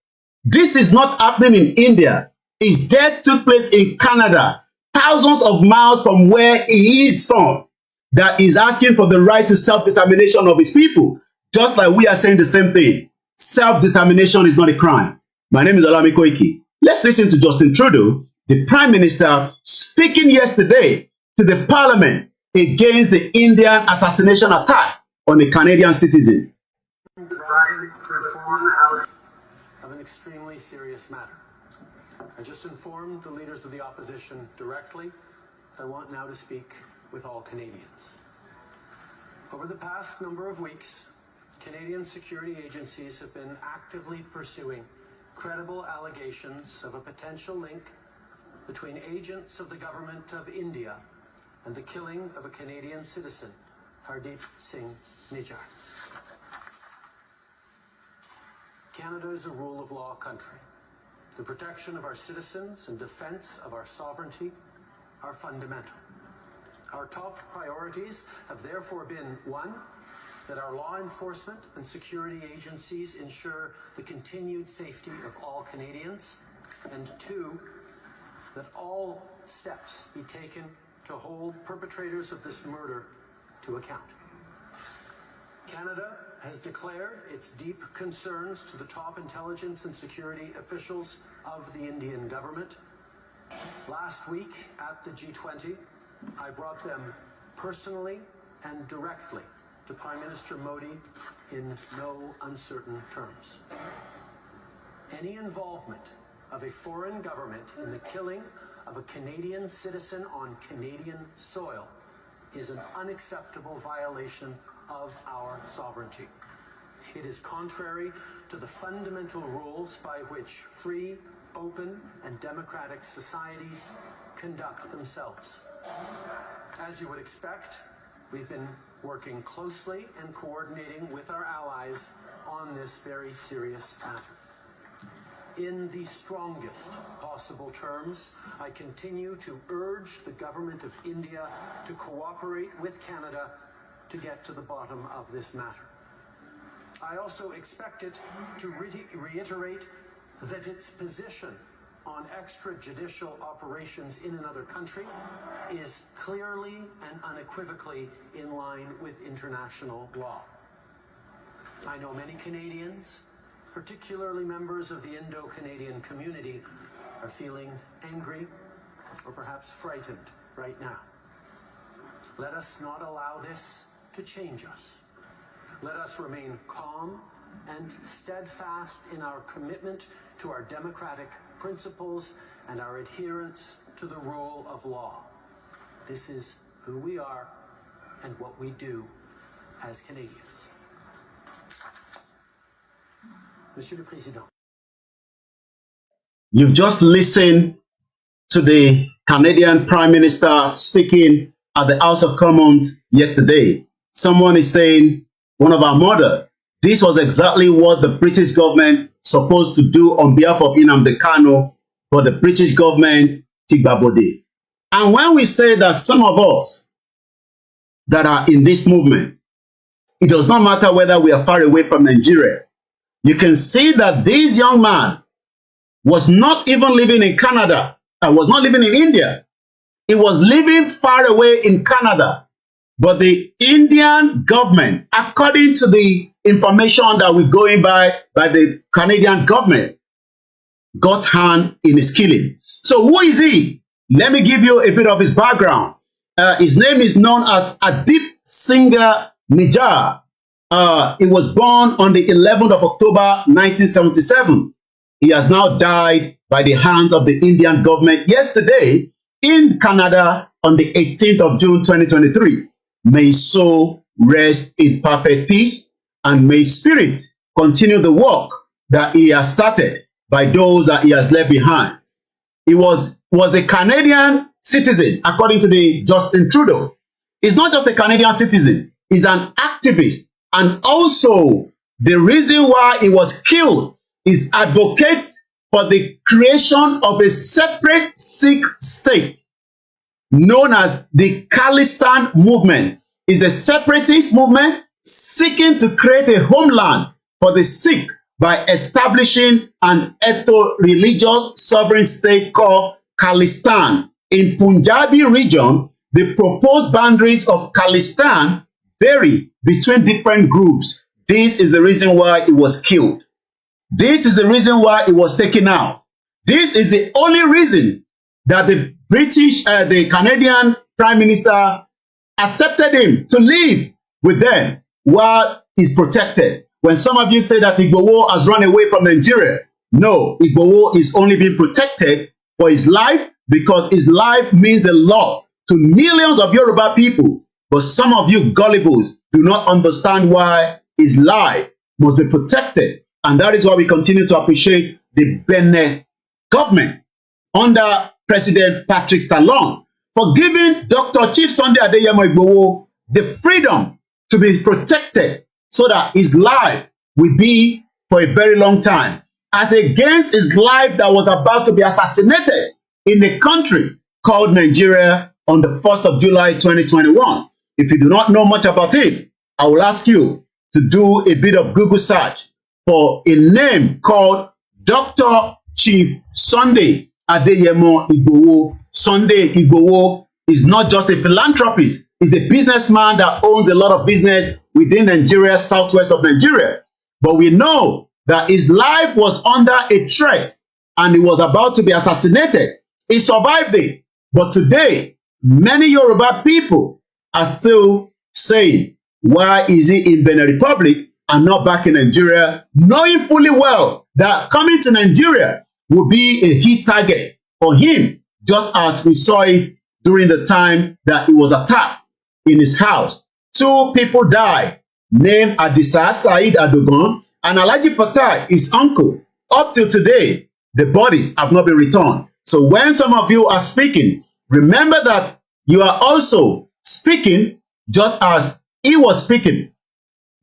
[SPEAKER 6] This is not happening in India. His death took place in Canada, thousands of miles from where he is from, that is asking for the right to self-determination of his people. Just like we are saying the same thing. Self-determination is not a crime. My name is Olami Koiki. Let's listen to Justin Trudeau, the Prime Minister, speaking yesterday to the Parliament against the Indian assassination attack on a Canadian citizen.
[SPEAKER 7] Of an extremely serious matter. I just informed the leaders of the opposition directly. I want now to speak with all Canadians. Over the past number of weeks, Canadian security agencies have been actively pursuing credible allegations of a potential link between agents of the government of India and the killing of a Canadian citizen, Hardeep Singh Nijjar. Canada is a rule of law country. The protection of our citizens and defense of our sovereignty are fundamental. Our top priorities have therefore been, one, that our law enforcement and security agencies ensure the continued safety of all Canadians, and two, that all steps be taken to hold perpetrators of this murder to account. Canada has declared its deep concerns to the top intelligence and security officials of the Indian government. Last week at the G20, I brought them personally and directly to Prime Minister Modi in no uncertain terms. Any involvement of a foreign government in the killing of a Canadian citizen on Canadian soil is an unacceptable violation of our sovereignty. It is contrary to the fundamental rules by which free, open, and democratic societies conduct themselves. As you would expect, we've been working closely and coordinating with our allies on this very serious matter. In the strongest possible terms, I continue to urge the government of India to cooperate with Canada to get to the bottom of this matter. I also expect it to reiterate that its position on extrajudicial operations in another country is clearly and unequivocally in line with international law. I know many Canadians, particularly members of the Indo-Canadian community, are feeling angry or perhaps frightened right now. Let us not allow this to change us. Let us remain calm and steadfast in our commitment to our democratic principles and our adherence to the rule of law. This is who we are and what we do as Canadians. Monsieur le Président.
[SPEAKER 6] You've just listened to the Canadian Prime Minister speaking at the House of Commons yesterday. Someone is saying, one of our mothers, this was exactly what the British government supposed to do on behalf of Nnamdi Kanu, but the British government tigbabode. And when we say that some of us that are in this movement, it does not matter whether we are far away from Nigeria, you can see that this young man was not even living in Canada and was not living in India. He was living far away in Canada. But the Indian government, according to the information that we're going by the Canadian government, got hand in his killing. So who is he? Let me give you a bit of his background. His name is known as Hardeep Singh Nijjar. He was born on the 11th of October 1977. He has now died by the hands of the Indian government yesterday in Canada on the 18th of June 2023. May his soul rest in perfect peace, and may his spirit continue the work that he has started by those that he has left behind. He was a Canadian citizen, according to the Justin Trudeau. He's not just a Canadian citizen, he's an activist. And also, the reason why he was killed is advocates for the creation of a separate Sikh state known as the Khalistan movement. Is a separatist movement seeking to create a homeland for the Sikh by establishing an ethno-religious sovereign state called Khalistan. In Punjabi region, the proposed boundaries of Khalistan vary between different groups. This is the reason why he was killed. This is the reason why he was taken out. This is the only reason that the Canadian Prime Minister accepted him to live with them while he's protected. When some of you say that Igboho has run away from Nigeria, no, Igboho is only being protected for his life because his life means a lot to millions of Yoruba people. But some of you gullibles do not understand why his life must be protected. And that is why we continue to appreciate the Benin government under President Patrick Talon for giving Dr. Chief Sunday Adeyemo Igboho the freedom to be protected so that his life will be for a very long time, as against his life that was about to be assassinated in a country called Nigeria on the 1st of July 2021. If you do not know much about it, I will ask you to do a bit of Google search for a name called Dr. Chief Sunday Adeyemo Igboho. Sunday Igboho is not just a philanthropist, he's a businessman that owns a lot of business within Nigeria, southwest of Nigeria. But we know that his life was under a threat and he was about to be assassinated. He survived it. But today, many Yoruba people are still saying, why is he in Benin Republic and not back in Nigeria, knowing fully well that coming to Nigeria will be a hit target for him, just as we saw it during the time that he was attacked in his house. 2 people died, named Adisa Said Adogon and Alhaji Fatai, his uncle. Up till today, the bodies have not been returned. So when some of you are speaking, remember that you are also speaking just as he was speaking,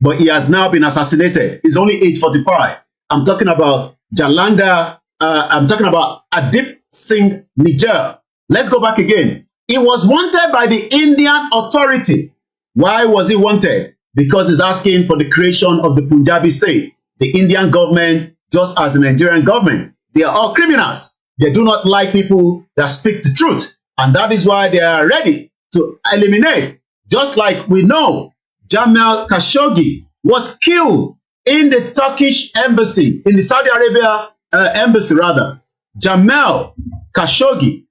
[SPEAKER 6] but he has now been assassinated. He's only age 45. I'm talking about Jalanda, I'm talking about Adip Singh Niger. Let's go back again. He was wanted by the Indian authority. Why was he wanted? Because he's asking for the creation of the Punjabi state. The Indian government, just as the Nigerian government, they are all criminals. They do not like people that speak the truth. And that is why they are ready to eliminate. Just like we know, Jamal Khashoggi was killed in the Turkish embassy, in the Saudi Arabia embassy rather. Jamal Khashoggi.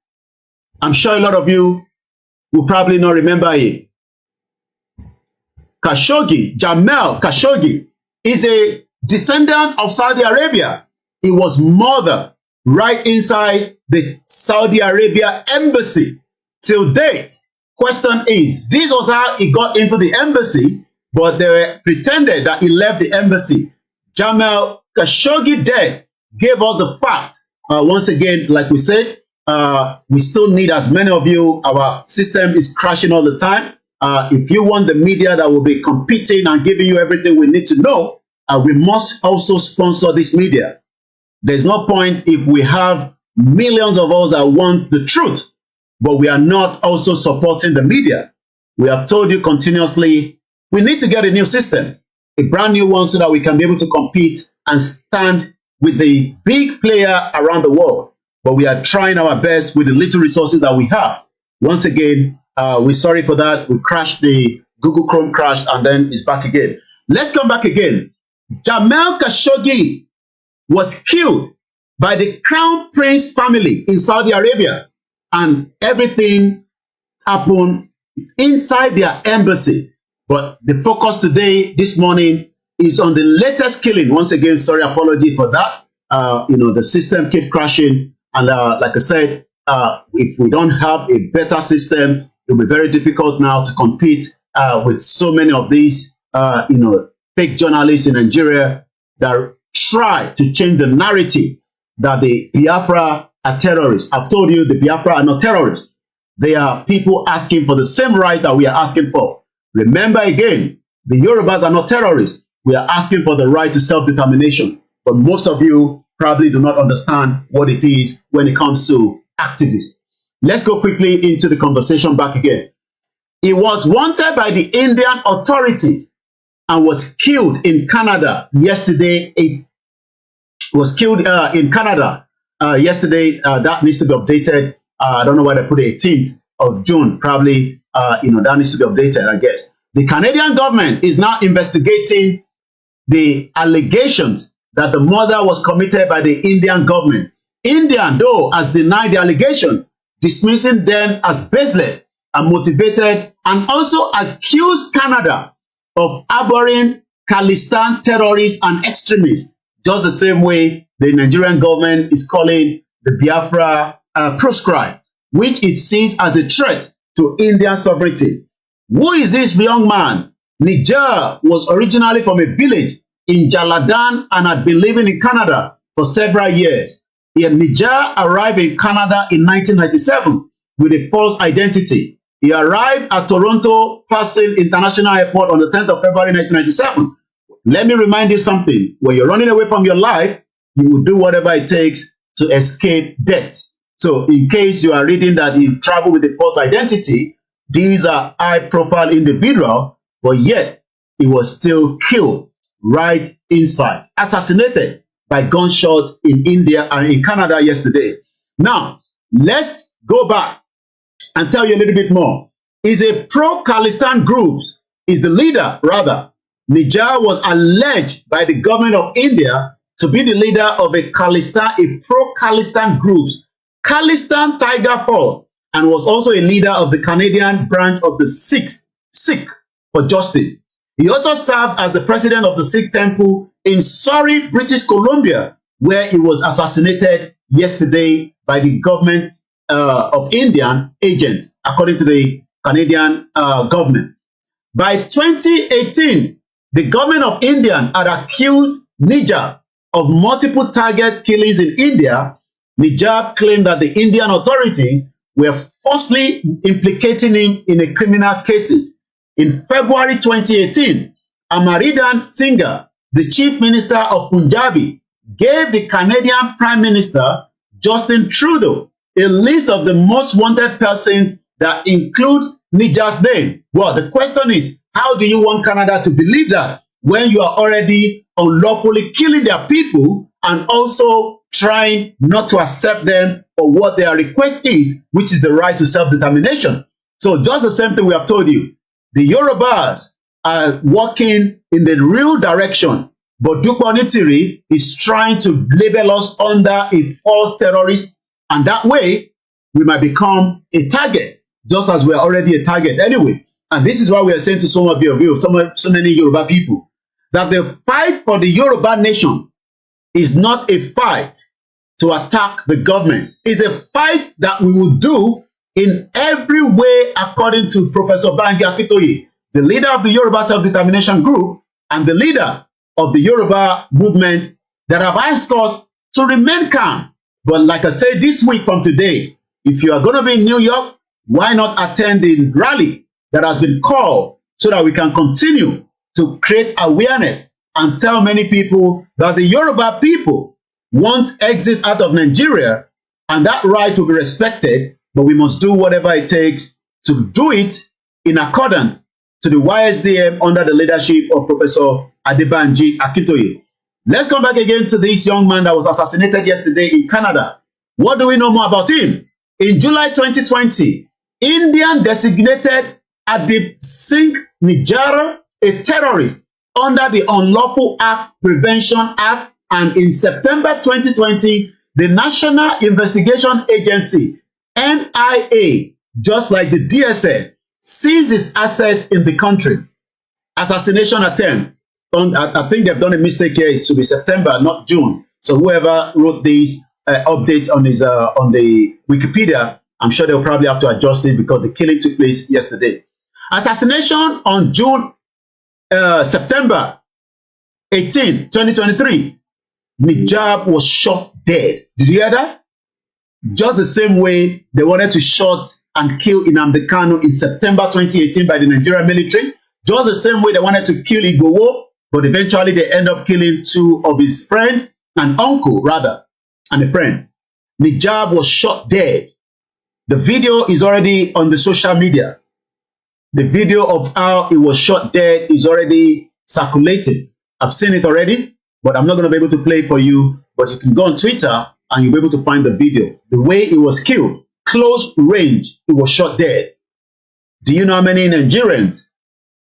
[SPEAKER 6] I'm sure a lot of you will probably not remember him. Khashoggi, Jamal Khashoggi, is a descendant of Saudi Arabia. He was murdered right inside the Saudi Arabia embassy. Till date, question is, this was how he got into the embassy, but they pretended that he left the embassy. Jamal Khashoggi death gave us the fact. Once again, like we said, we still need as many of you. Our system is crashing all the time. If you want the media that will be competing and giving you everything we need to know, we must also sponsor this media. There's no point if we have millions of us that want the truth, but we are not also supporting the media. We have told you continuously, we need to get a new system, a brand new one, so that we can be able to compete and stand with the big player around the world. But we are trying our best with the little resources that we have. Once again, we're sorry for that. We crashed, the Google Chrome crashed, and then it's back again. Let's come back again. Jamal Khashoggi was killed by the Crown Prince family in Saudi Arabia, and everything happened inside their embassy. But the focus today, this morning, is on the latest killing. Once again, sorry, apology for that. The system keeps crashing. And like I said, if we don't have a better system, it'll be very difficult now to compete with so many of these, fake journalists in Nigeria that try to change the narrative that the Biafra are terrorists. I've told you the Biafra are not terrorists. They are people asking for the same right that we are asking for. Remember again, the Yorubas are not terrorists. We are asking for the right to self-determination. But most of you probably do not understand what it is when it comes to activists. Let's go quickly into the conversation back again. He was wanted by the Indian authorities and was killed in Canada yesterday. It was killed in Canada yesterday. That needs to be updated. I don't know why they put the 18th of June. Probably, that needs to be updated, I guess. The Canadian government is now investigating the allegations that the murder was committed by the Indian government. India, though, has denied the allegation, dismissing them as baseless and motivated, and also accused Canada of harboring Khalistan terrorists and extremists, just the same way the Nigerian government is calling the Biafra proscribed, which it sees as a threat to Indian sovereignty. Who is this young man? Niger was originally from a village in Jaladan and had been living in Canada for several years. Niger arrived in Canada in 1997 with a false identity. He arrived at Toronto Pearson International Airport on the 10th of February 1997. Let me remind you something. When you're running away from your life, you will do whatever it takes to escape death. So in case you are reading that you travel with a false identity, these are high-profile individuals, but yet he was still killed right inside, assassinated by gunshot in India and in Canada yesterday. Now, let's go back and tell you a little bit more. Is a pro-Khalistan group, is the leader, rather. Niger was alleged by the government of India to be the leader of a pro-Khalistan group, Khalistan Tiger Force, and was also a leader of the Canadian branch of the Sikh for Justice. He also served as the president of the Sikh temple in Surrey, British Columbia, where he was assassinated yesterday by the government of Indian agents, according to the Canadian government. By 2018, the government of India had accused Niger of multiple target killings in India. Niger claimed that the Indian authorities were falsely implicating him in a criminal cases. In February 2018, Amaridan Singh, the chief minister of Punjabi, gave the Canadian Prime Minister, Justin Trudeau, a list of the most wanted persons that include Niger's name. Well, the question is, how do you want Canada to believe that when you are already unlawfully killing their people and also trying not to accept them for what their request is, which is the right to self-determination? So just the same thing we have told you. The Yorubas are walking in the real direction, but Duke Onitiri is trying to label us under a false terrorist, and that way we might become a target, just as we're already a target anyway. And this is why we are saying to some of you, so many Yoruba people, that the fight for the Yoruba nation is not a fight to attack the government. It's a fight that we will do in every way, according to Professor Banji Akintoye, the leader of the Yoruba Self-Determination Group and the leader of the Yoruba movement, that have asked us to remain calm. But like I said, this week from today, if you are going to be in New York, why not attend the rally that has been called so that we can continue to create awareness and tell many people that the Yoruba people want exit out of Nigeria, and that right will be respected, but we must do whatever it takes to do it in accordance to the YSDM under the leadership of Professor Adebanji Akintoye. Let's come back again to this young man that was assassinated yesterday in Canada. What do we know more about him? In July 2020, India designated Adib Singh Nijjar a terrorist under the Unlawful Act Prevention Act, and in September 2020, the National Investigation Agency, NIA, just like the DSS, seized his assets in the country. assassination attempt. I think they've done a mistake here. It should be September, not June. So whoever wrote this update on his on the Wikipedia, I'm sure they'll probably have to adjust it because the killing took place yesterday. Assassination on September 18, 2023. Nijab was shot dead. Did you hear that? Just the same way they wanted to shoot and kill Nnamdi Kanu in September 2018 by the Nigerian military. Just the same way they wanted to kill Igboho, but eventually they end up killing two of his friends, an uncle rather, and a friend. Nijab was shot dead. The video is already on the social media. The video of how he was shot dead is already circulating. I've seen it already, but I'm not going to be able to play it for you. But you can go on Twitter and you'll be able to find the video. The way he was killed, close range, he was shot dead. Do you know how many Nigerians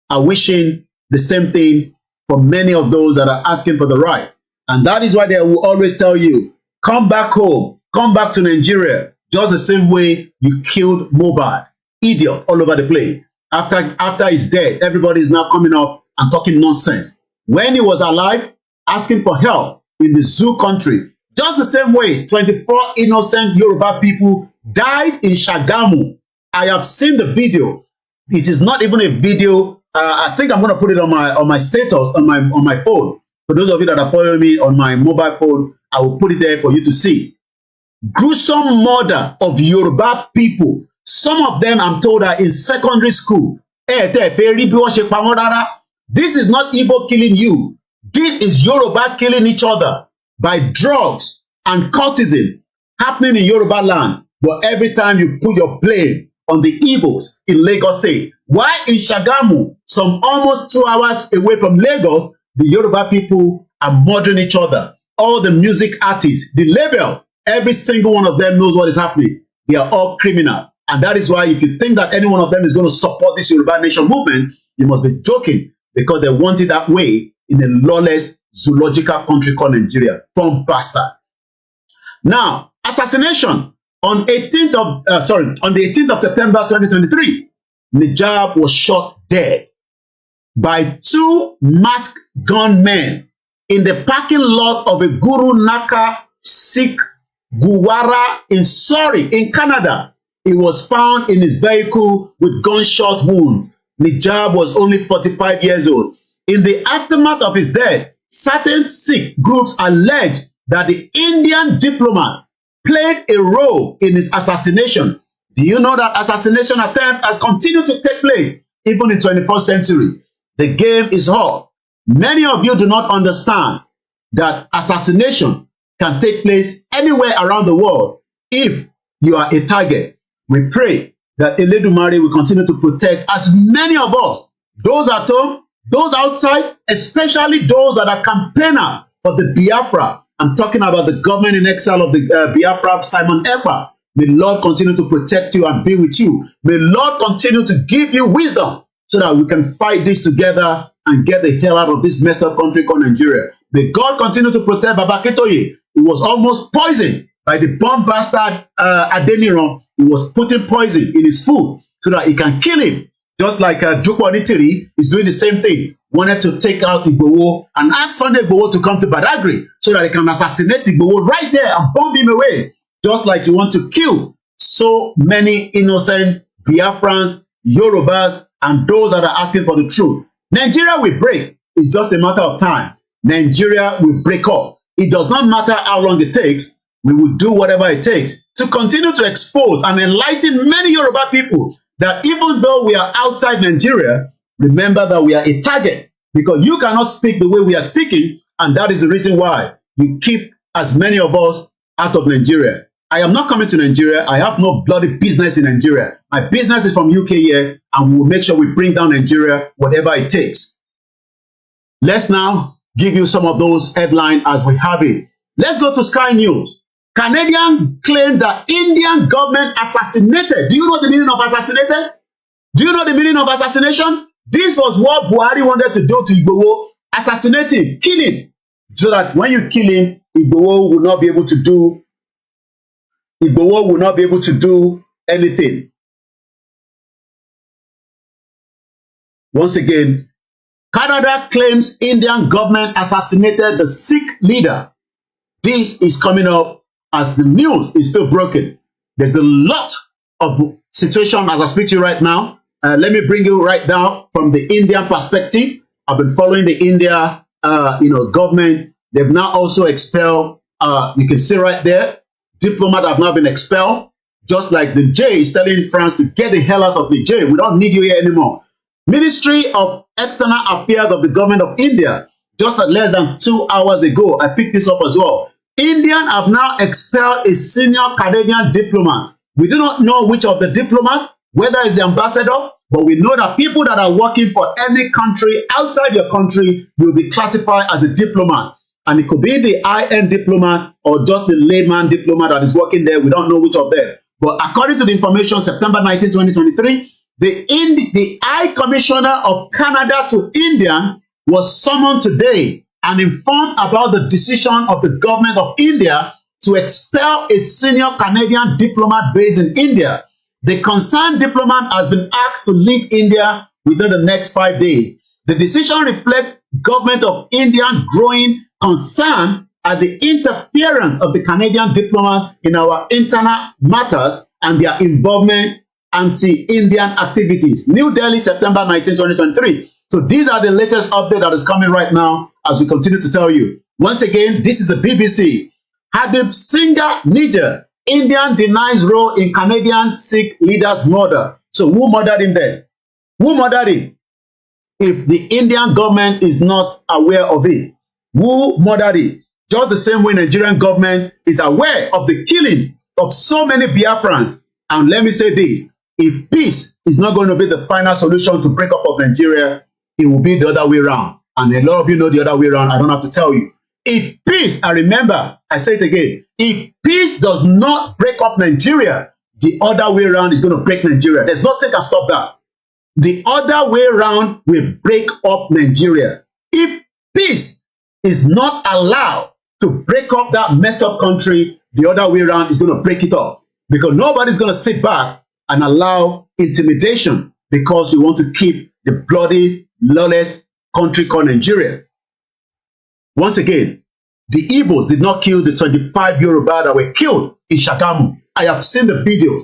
[SPEAKER 6] are wishing the same thing for many of those that are asking for the right? And that is why they will always tell you, come back home, come back to Nigeria, just the same way you killed Mohbad. Idiot all over the place. After he's dead, everybody is now coming up and talking nonsense. When he was alive, asking for help in the zoo country, just the same way 24 innocent Yoruba people died in Shagamu. I have seen the video. It is not even a video. I think I'm going to put it on my status on my phone. For those of you that are following me on my mobile phone, I will put it there for you to see. Gruesome murder of Yoruba people. Some of them, I'm told, are in secondary school. This is not Igbo killing you. This is Yoruba killing each other by drugs and cultism happening in Yoruba land. But every time you put your blame on the Igbos in Lagos State, why in Shagamu, some almost 2 hours away from Lagos, the Yoruba people are murdering each other. All the music artists, the label, every single one of them knows what is happening. They are all criminals. And that is why if you think that any one of them is going to support this Yoruba nation movement, you must be joking, because they want it that way in a lawless zoological country called Nigeria. Bomb bastard. Now, assassination on the 18th of September 2023, Nijab was shot dead by 2 masked gunmen in the parking lot of a Guru Naka Sikh Gurudwara in Surrey, in Canada. He was found in his vehicle with gunshot wounds. Nijab was only 45 years old. In the aftermath of his death, certain Sikh groups alleged that the Indian diplomat played a role in his assassination. Do you know that assassination attempt has continued to take place even in 21st century? The game is hot. Many of you do not understand that assassination can take place anywhere around the world if you are a target. We pray that Eledumare will continue to protect as many of us, those at home, those outside, especially those that are campaigner for the Biafra. I'm talking about the government in exile of the Biafra, Simon Ekpa. May Lord continue to protect you and be with you. May Lord continue to give you wisdom so that we can fight this together and get the hell out of this messed up country called Nigeria. May God continue to protect Baba Akintoye. He was almost poisoned by the bomb bastard Adeniran. He was putting poison in his food so that he can kill him. Just like Jukwa Onitiri is doing the same thing. Wanted to take out Igboho and ask Sunday Igboho to come to Badagry so that he can assassinate Igboho right there and bomb him away. Just like you want to kill so many innocent Biafrans, Yorubas, and those that are asking for the truth. Nigeria will break. It's just a matter of time. Nigeria will break up. It does not matter how long it takes. We will do whatever it takes to continue to expose and enlighten many Yoruba people that even though we are outside Nigeria, remember that we are a target, because you cannot speak the way we are speaking, and that is the reason why you keep as many of us out of Nigeria. I am not coming to Nigeria. I have no bloody business in Nigeria. My business is from UK here, and we will make sure we bring down Nigeria, whatever it takes. Let's now give you some of those headlines as we have it. Let's go to Sky News. Canadian claim that Indian government assassinated. Do you know the meaning of assassinated? Do you know the meaning of assassination? This was what Buhari wanted to do to Igboho. Assassinate him, kill him. So that when you kill him, Igboho will not be able to do anything. Once again, Canada claims Indian government assassinated the Sikh leader. This is coming up as the news is still broken. There's a lot of situation as I speak to you right now. Let me bring you right down from the Indian perspective. I've been following the India, government. They've now also expelled, you can see right there, diplomats have now been expelled. Just like the J is telling France to get the hell out of the J. We don't need you here anymore. Ministry of External Affairs of the government of India, just less than 2 hours ago, I picked this up as well. Indians have now expelled a senior Canadian diplomat. We do not know which of the diplomat, whether it's the ambassador, but we know that people that are working for any country outside your country will be classified as a diplomat. And it could be the high-end diplomat or just the layman diplomat that is working there. We don't know which of them. But according to the information, September 19, 2023, the High Commissioner of Canada to India was summoned today and informed about the decision of the government of India to expel a senior Canadian diplomat based in India. The concerned diplomat has been asked to leave India within the next 5 days. The decision reflects government of India growing concern at the interference of the Canadian diplomat in our internal matters and their involvement anti-Indian activities. New Delhi, September 19, 2023. So these are the latest update that is coming right now as we continue to tell you. Once again, this is the BBC. Habib Singha, Niger. Indian denies role in Canadian Sikh leader's murder. So who murdered him then? Who murdered him? If the Indian government is not aware of it, who murdered it? Just the same way Nigerian government is aware of the killings of so many Biafrans. And let me say this, if peace is not going to be the final solution to break up of Nigeria, it will be the other way around. And a lot of you know the other way around. I don't have to tell you. If peace, I remember, I say it again, if peace does not break up Nigeria, the other way around is going to break Nigeria. There's nothing can stop that. The other way around will break up Nigeria. If peace is not allowed to break up that messed up country, the other way around is going to break it up. Because nobody's going to sit back and allow intimidation because you want to keep the bloody, lawless country called Nigeria. Once again, the Igbos did not kill the 25 Yoruba that were killed in Shagamu. I have seen the videos.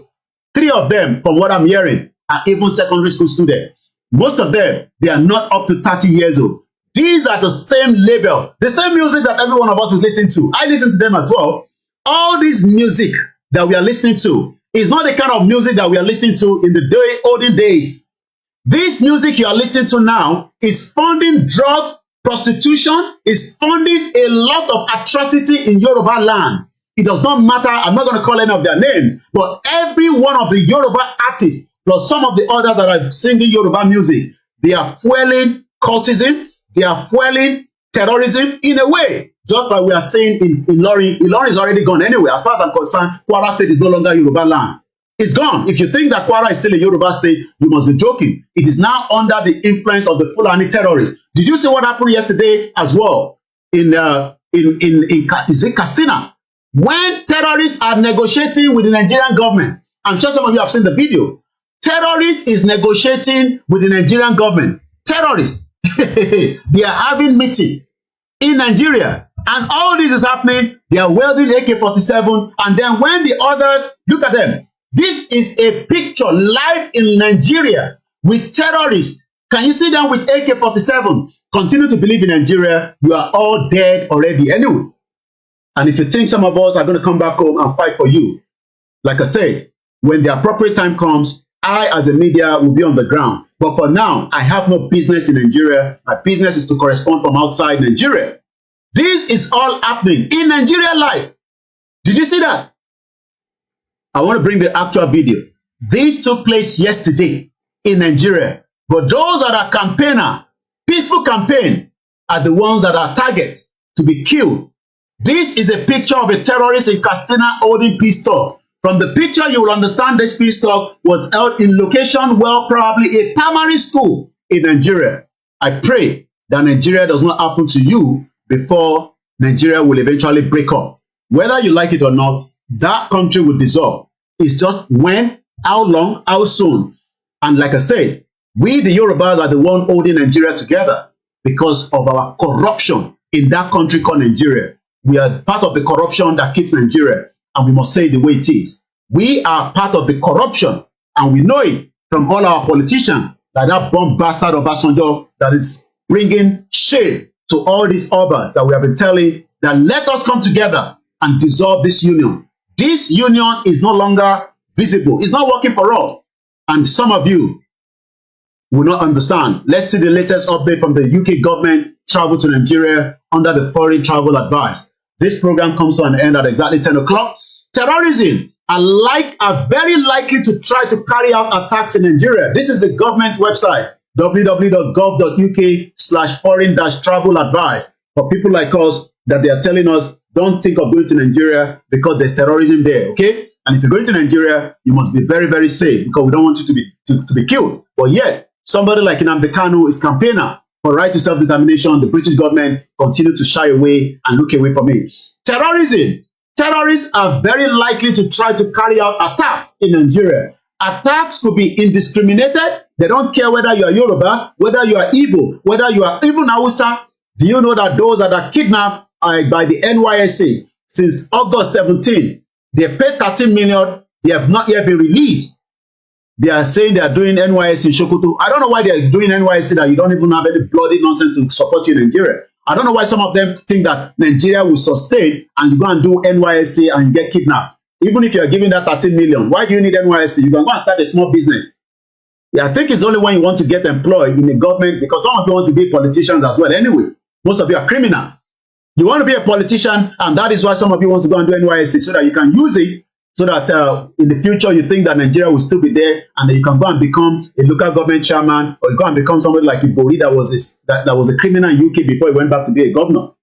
[SPEAKER 6] 3 of them, from what I'm hearing, are even secondary school students. Most of them, they are not up to 30 years old. These are the same label, the same music that every one of us is listening to. I listen to them as well. All this music that we are listening to is not the kind of music that we are listening to in the olden days. This music you are listening to now is funding drugs, prostitution, is funding a lot of atrocity in Yoruba land. It does not matter, I'm not going to call any of their names, but every one of the Yoruba artists, plus some of the others that are singing Yoruba music, they are fueling cultism, they are fueling terrorism in a way. Just like we are saying in Ilorin. Ilorin is already gone anyway. As far as I'm concerned, Kwara State is no longer Yoruba land. It's gone. If you think that Kwara is still a Yoruba state, you must be joking. It is now under the influence of the Fulani terrorists. Did you see what happened yesterday as well? Is it Castina? When terrorists are negotiating with the Nigerian government, I'm sure some of you have seen the video. Terrorists is negotiating with the Nigerian government. Terrorists, they are having meeting in Nigeria. And all this is happening. They are wielding AK-47. And then when the others, look at them. This is a picture live in Nigeria with terrorists. Can you see them with AK-47? Continue to believe in Nigeria. You are all dead already anyway. And if you think some of us are going to come back home and fight for you, like I said, when the appropriate time comes, I as a media will be on the ground. But for now, I have no business in Nigeria. My business is to correspond from outside Nigeria. This is all happening in Nigeria live. Did you see that? I want to bring the actual video. This took place yesterday in Nigeria. But those that are campaigner, peaceful campaign, are the ones that are target to be killed. This is a picture of a terrorist in Castina holding peace talk. From the picture, you will understand this peace talk was held in location, well, probably a primary school in Nigeria. I pray that Nigeria does not happen to you before Nigeria will eventually break up. Whether you like it or not, that country will dissolve. It's just when, how long, how soon. And like I said, we the Yorubas are the one holding Nigeria together. because of our corruption in that country called Nigeria. We are part of the corruption that keeps Nigeria, and we must say it the way it is. We are part of the corruption, and we know it from all our politicians, that bomb bastard of Obasanjo that is bringing shame to all these others that we have been telling that let us come together and dissolve this union. This union is no longer visible. It's not working for us. And some of you will not understand. Let's see the latest update from the UK government travel to Nigeria under the foreign travel advice. This program comes to an end at exactly 10 o'clock. Terrorism are very likely to try to carry out attacks in Nigeria. This is the government website, www.gov.uk/foreign-travel advice. For people like us that they are telling us, don't think of going to Nigeria because there's terrorism there, okay? And if you're going to Nigeria, you must be very, very safe because we don't want you to be killed. But yet, somebody like Nnamdi Kanu is campaigner for right to self-determination. The British government continue to shy away and look away from it. Terrorism. Terrorists are very likely to try to carry out attacks in Nigeria. Attacks could be indiscriminated. They don't care whether you are Yoruba, whether you are Igbo, whether you are even Hausa. Do you know that those that are kidnapped by the NYSC since August 17, they paid 13 million. They have not yet been released. They are saying they are doing NYSC in Sokoto. I don't know why they are doing NYSC that you don't even have any bloody nonsense to support you in Nigeria. I don't know why some of them think that Nigeria will sustain and you go and do NYSC and get kidnapped. Even if you are giving that 13 million, why do you need NYSC? You can go and start a small business. Yeah, I think it's only when you want to get employed in the government, because some of you want to be politicians as well anyway. Most of you are criminals. You want to be a politician, and that is why some of you want to go and do NYSC, so that you can use it, so that in the future you think that Nigeria will still be there, and then you can go and become a local government chairman, or you go and become somebody like Igboho that was a criminal in UK before he went back to be a governor.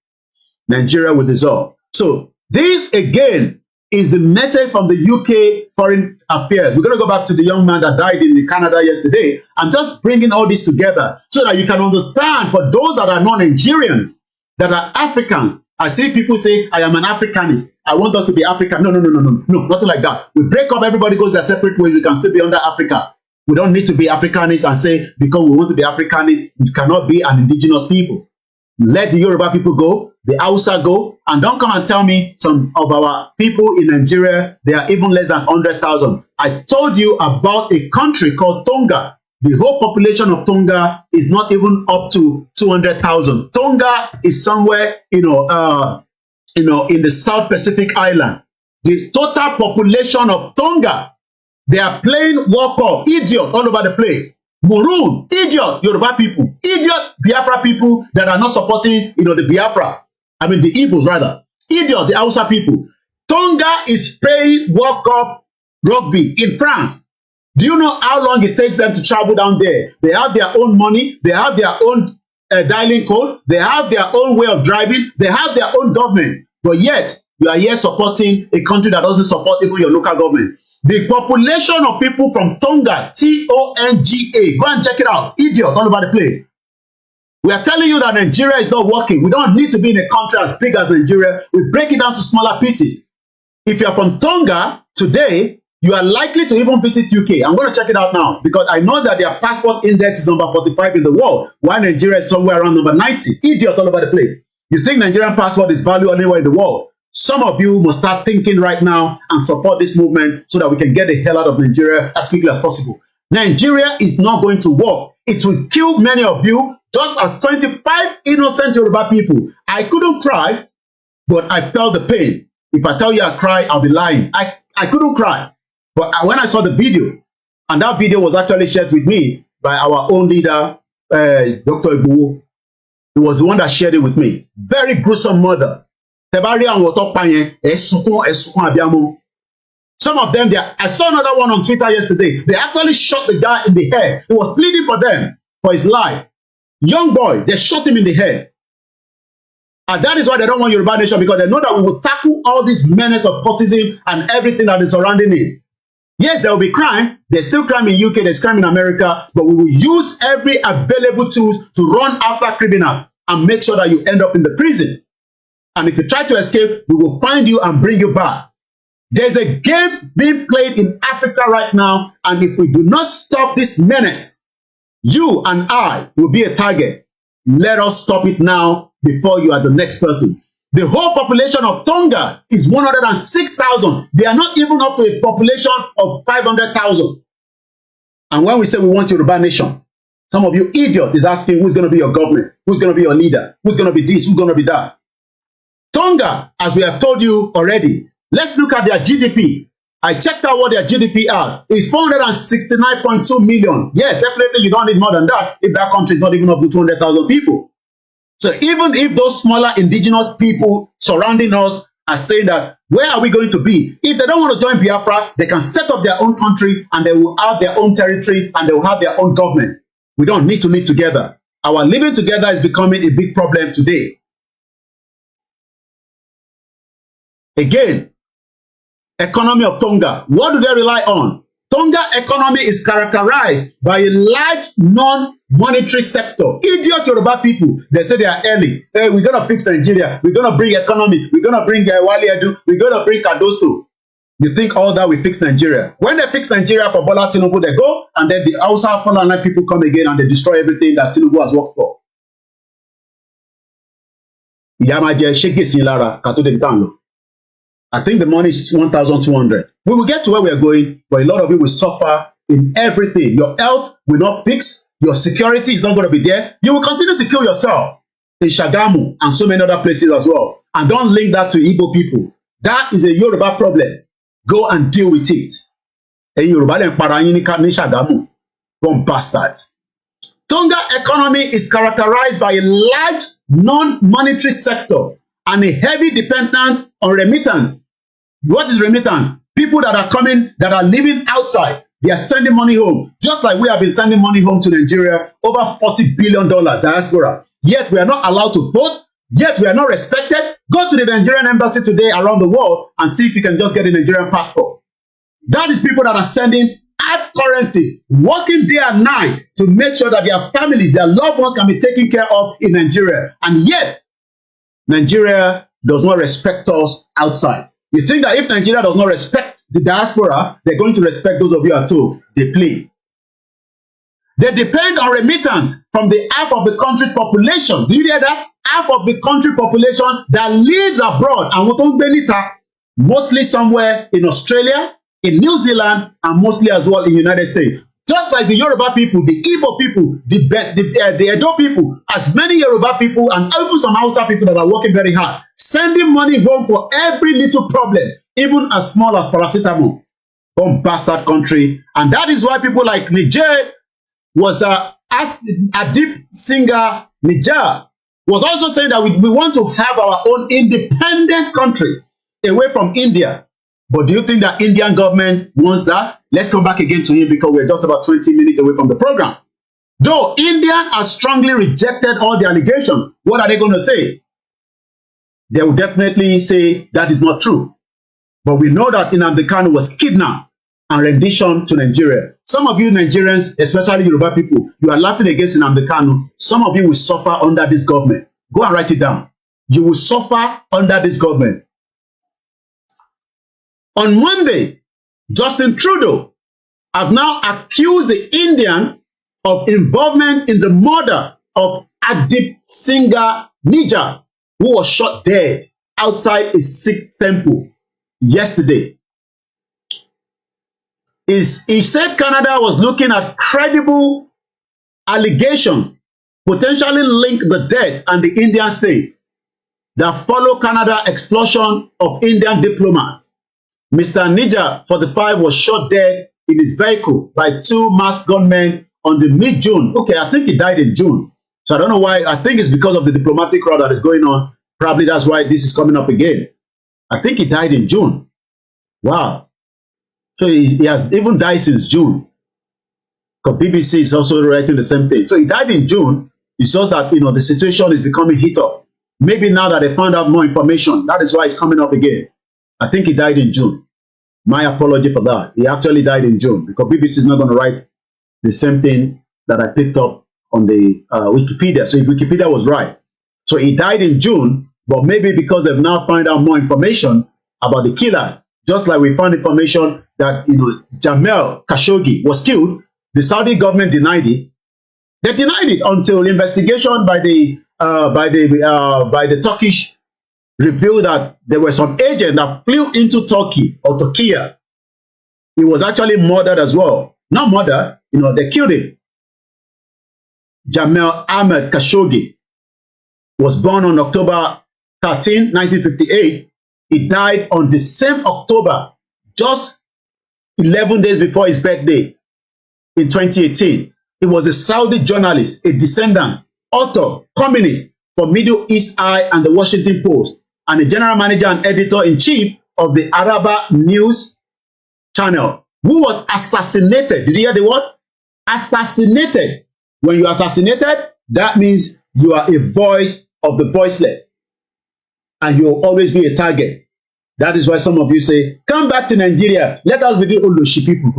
[SPEAKER 6] Nigeria will dissolve. So this again is the message from the UK Foreign Affairs. We're going to go back to the young man that died in Canada yesterday. I'm just bringing all this together so that you can understand, for those that are non-Nigerians, that are Africans. I see people say, I am an Africanist. I want us to be African. No, nothing like that. We break up, everybody goes their separate ways. We can still be under Africa. We don't need to be Africanist and say, because we want to be Africanist, we cannot be an indigenous people. Let the Yoruba people go, the Hausa go, and don't come and tell me some of our people in Nigeria, they are even less than 100,000. I told you about a country called Tonga. The whole population of Tonga is not even up to 200,000. Tonga is somewhere, in the South Pacific Island. The total population of Tonga, they are playing World Cup, idiot all over the place. Maroon, idiot Yoruba people, idiot Biafra people that are not supporting, the Biafra. I mean the Igbos rather. Idiot the Hausa people. Tonga is playing World Cup rugby in France. Do you know how long it takes them to travel down there? They have their own money. They have their own dialing code. They have their own way of driving. They have their own government. But yet, you are here supporting a country that doesn't support even your local government. The population of people from Tonga, T-O-N-G-A, go and check it out. Idiot all over the place. We are telling you that Nigeria is not working. We don't need to be in a country as big as Nigeria. We break it down to smaller pieces. If you are from Tonga today, you are likely to even visit UK. I'm going to check it out now because I know that their passport index is number 45 in the world, while Nigeria is somewhere around number 90. Idiot all over the place. You think Nigerian passport is valued anywhere in the world? Some of you must start thinking right now and support this movement so that we can get the hell out of Nigeria as quickly as possible. Nigeria is not going to work. It will kill many of you, just as 25 innocent Yoruba people. I couldn't cry, but I felt the pain. If I tell you I cried, I'll be lying. I couldn't cry. But when I saw the video, and that video was actually shared with me by our own leader, Dr. Igboho. He was the one that shared it with me. Very gruesome murder. Some of them, I saw another one on Twitter yesterday. They actually shot the guy in the head. He was pleading for them, for his life. Young boy, they shot him in the head. And that is why they don't want Yoruba Nation, because they know that we will tackle all this menace of cultism and everything that is surrounding it. Yes, there will be crime. There's still crime in UK, there's crime in America, but we will use every available tools to run after criminals and make sure that you end up in the prison. And if you try to escape, we will find you and bring you back. There's a game being played in Africa right now, and if we do not stop this menace, you and I will be a target. Let us stop it now before you are the next person. The whole population of Tonga is 106,000. They are not even up to a population of 500,000. And when we say we want Yoruba nation, some of you idiot is asking who's going to be your government, who's going to be your leader, who's going to be this, who's going to be that. Tonga, as we have told you already, let's look at their GDP. I checked out what their GDP is. It's 469.2 million. Yes, definitely you don't need more than that if that country is not even up to 200,000 people. So even if those smaller indigenous people surrounding us are saying that, where are we going to be? If they don't want to join Biafra, they can set up their own country and they will have their own territory and they will have their own government. We don't need to live together. Our living together is becoming a big problem today. Again, economy of Tonga. What do they rely on? Tonga economy is characterized by a large non-monetary sector. Idiot Yoruba people, they say they are elite. Hey, we're going to fix Nigeria. We're going to bring economy. We're going to bring Wali Edu. We're going to bring Kadosto. You think all that will fix Nigeria? When they fix Nigeria for Bola Tinubu, they go, and then the Hausa Fulani people come again and they destroy everything that Tinubu has worked for. Yamaje, shege sin lara, kato de bitanlo. I think the money is 1,200. We will get to where we are going, but a lot of you will suffer in everything. Your health will not fix. Your security is not going to be there. You will continue to kill yourself in Shagamu and so many other places as well. And don't link that to Igbo people. That is a Yoruba problem. Go and deal with it. And Yoruba den para yin ni Shagamu. From bastards. Tonga economy is characterized by a large non-monetary sector and a heavy dependence on remittance. What is remittance? People that are coming, that are living outside, they are sending money home. Just like we have been sending money home to Nigeria, over $40 billion diaspora. Yet we are not allowed to vote. Yet we are not respected. Go to the Nigerian embassy today around the world and see if you can just get a Nigerian passport. That is people that are sending hard currency, working day and night to make sure that their families, their loved ones can be taken care of in Nigeria. And yet, Nigeria does not respect us outside. You think that if Nigeria does not respect the diaspora, they're going to respect those of you at home. They play. They depend on remittance from the half of the country's population. Do you hear that? Half of the country population that lives abroad and mostly somewhere in Australia, in New Zealand, and mostly as well in the United States. Just like the Yoruba people, the Igbo people, the Edo people, as many Yoruba people and even some Hausa people that are working very hard, sending money home for every little problem, even as small as paracetamol, from bastard country. And that is why people like Niger was asked, Adib Singer Niger was also saying that we want to have our own independent country away from India. But do you think that Indian government wants that? Let's come back again to him because we're just about 20 minutes away from the program. Though India has strongly rejected all the allegations, what are they going to say? They will definitely say that is not true. But we know that Nnamdi Kanu was kidnapped and rendition to Nigeria. Some of you Nigerians, especially Yoruba people, you are laughing against Nnamdi Kanu. Some of you will suffer under this government. Go and write it down. You will suffer under this government. On Monday, Justin Trudeau have now accused the Indian of involvement in the murder of Adib Singer Niger, who was shot dead outside a Sikh temple yesterday. He said Canada was looking at credible allegations potentially link the death and the Indian state that follow Canada expulsion of Indian diplomats. Mr. Niger, 45, was shot dead in his vehicle by two masked gunmen on the mid-June. Okay, I think he died in June. So I don't know why. I think it's because of the diplomatic row that is going on. Probably that's why this is coming up again. I think he died in June. Wow. So he has even died since June. Because BBC is also writing the same thing. So he died in June. It shows that, the situation is becoming heat up. Maybe now that they found out more information, that is why it's coming up again. I think he died in June. My apology for that. He actually died in June because BBC is not going to write the same thing that I picked up on the Wikipedia. So Wikipedia was right. So he died in June, but maybe because they've now found out more information about the killers, just like we found information that Jamal Khashoggi was killed, the Saudi government denied it. They denied it until investigation by the Turkish revealed that there were some agents that flew into Turkey or Turkey. He was actually murdered as well. Not murdered, they killed him. Jamel Ahmed Khashoggi was born on October 13, 1958. He died on the same October, just 11 days before his birthday in 2018. He was a Saudi journalist, a descendant, author, communist for Middle East Eye and the Washington Post, and a general manager and editor-in-chief of the Araba News channel, who was assassinated. Did you hear the word? Assassinated. When you are assassinated, that means you are a voice of the voiceless, and you will always be a target. That is why some of you say, come back to Nigeria. Let us be doing Oloshi people.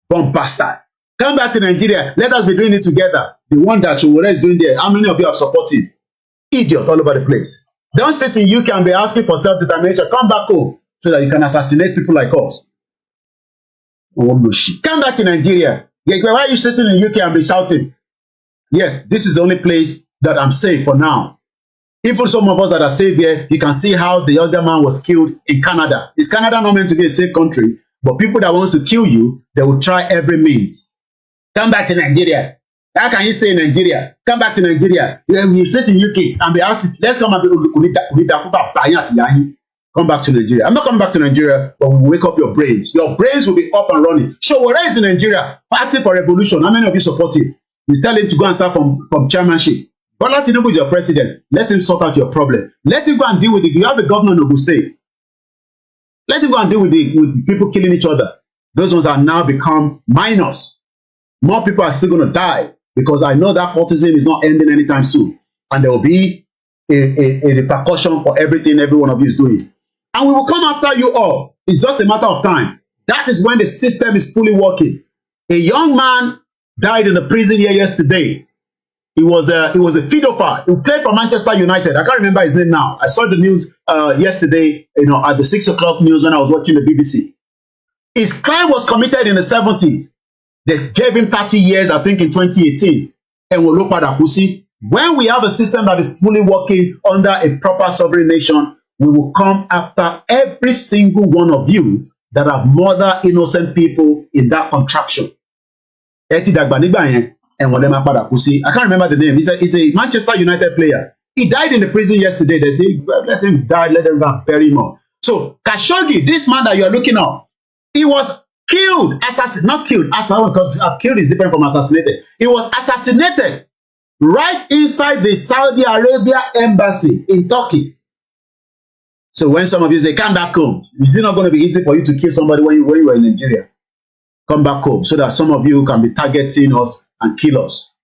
[SPEAKER 6] Bomb bastard. Come back to Nigeria. Let us be doing it together. The one that Showore is doing there. How many of you are supporting? Idiot all over the place. Don't sit in UK and be asking for self-determination. Come back home so that you can assassinate people like us. Oloshi. Come back to Nigeria. Why are you sitting in UK and be shouting? Yes, this is the only place that I'm safe for now. Even some of us that are safe here, you can see how the other man was killed in Canada. Is Canada not meant to be a safe country? But people that wants to kill you, they will try every means. Come back to Nigeria. How can you stay in Nigeria? Come back to Nigeria. You sit in UK and be asked, let's come and be come back to Nigeria. I'm not coming back to Nigeria, but we will wake up your brains. Your brains will be up and running. Showore is in Nigeria, fighting for revolution. How many of you support him? You tell him to go and start from chairmanship. Bola Tinubu is your president. Let him sort out your problem. Let him go and deal with it. You have a governor in Ogun State. Let him go and deal with the people killing each other. Those ones are now become minors. More people are still going to die because I know that cultism is not ending anytime soon. And there will be a repercussion for everything every one of you is doing. And we will come after you all. It's just a matter of time. That is when the system is fully working. A young man died in the prison here yesterday. He was a pedophile. He played for Manchester United. I can't remember his name now. I saw the news yesterday, at the 6 o'clock news when I was watching the BBC. His crime was committed in the 70s. They gave him 30 years, I think, in 2018. And we'll look at that. When we have a system that is fully working under a proper sovereign nation, we will come after every single one of you that have murdered innocent people in that contraction. And I can't remember the name. He's a Manchester United player. He died in the prison yesterday. They let him die, let them bury him up. So Khashoggi, this man that you are looking at, he was killed, not killed, because killed is different from assassinated. He was assassinated right inside the Saudi Arabia embassy in Turkey. So when some of you say, come back home, is it not going to be easy for you to kill somebody when you were in Nigeria? Come back home so that some of you can be targeting us and kill us.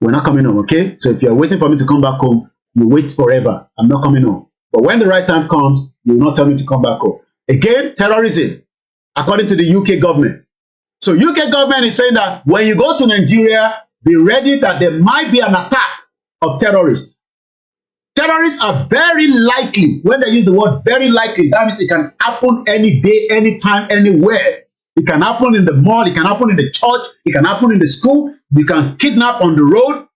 [SPEAKER 6] We're not coming home, okay? So if you're waiting for me to come back home, you wait forever. I'm not coming home. But when the right time comes, you will not tell me to come back home. Again, terrorism, according to the UK government. So UK government is saying that when you go to Nigeria, be ready that there might be an attack of terrorists. Terrorists are very likely. When they use the word very likely, that means it can happen any day, anytime, anywhere. It can happen in the mall, it can happen in the church, it can happen in the school, you can kidnap on the road.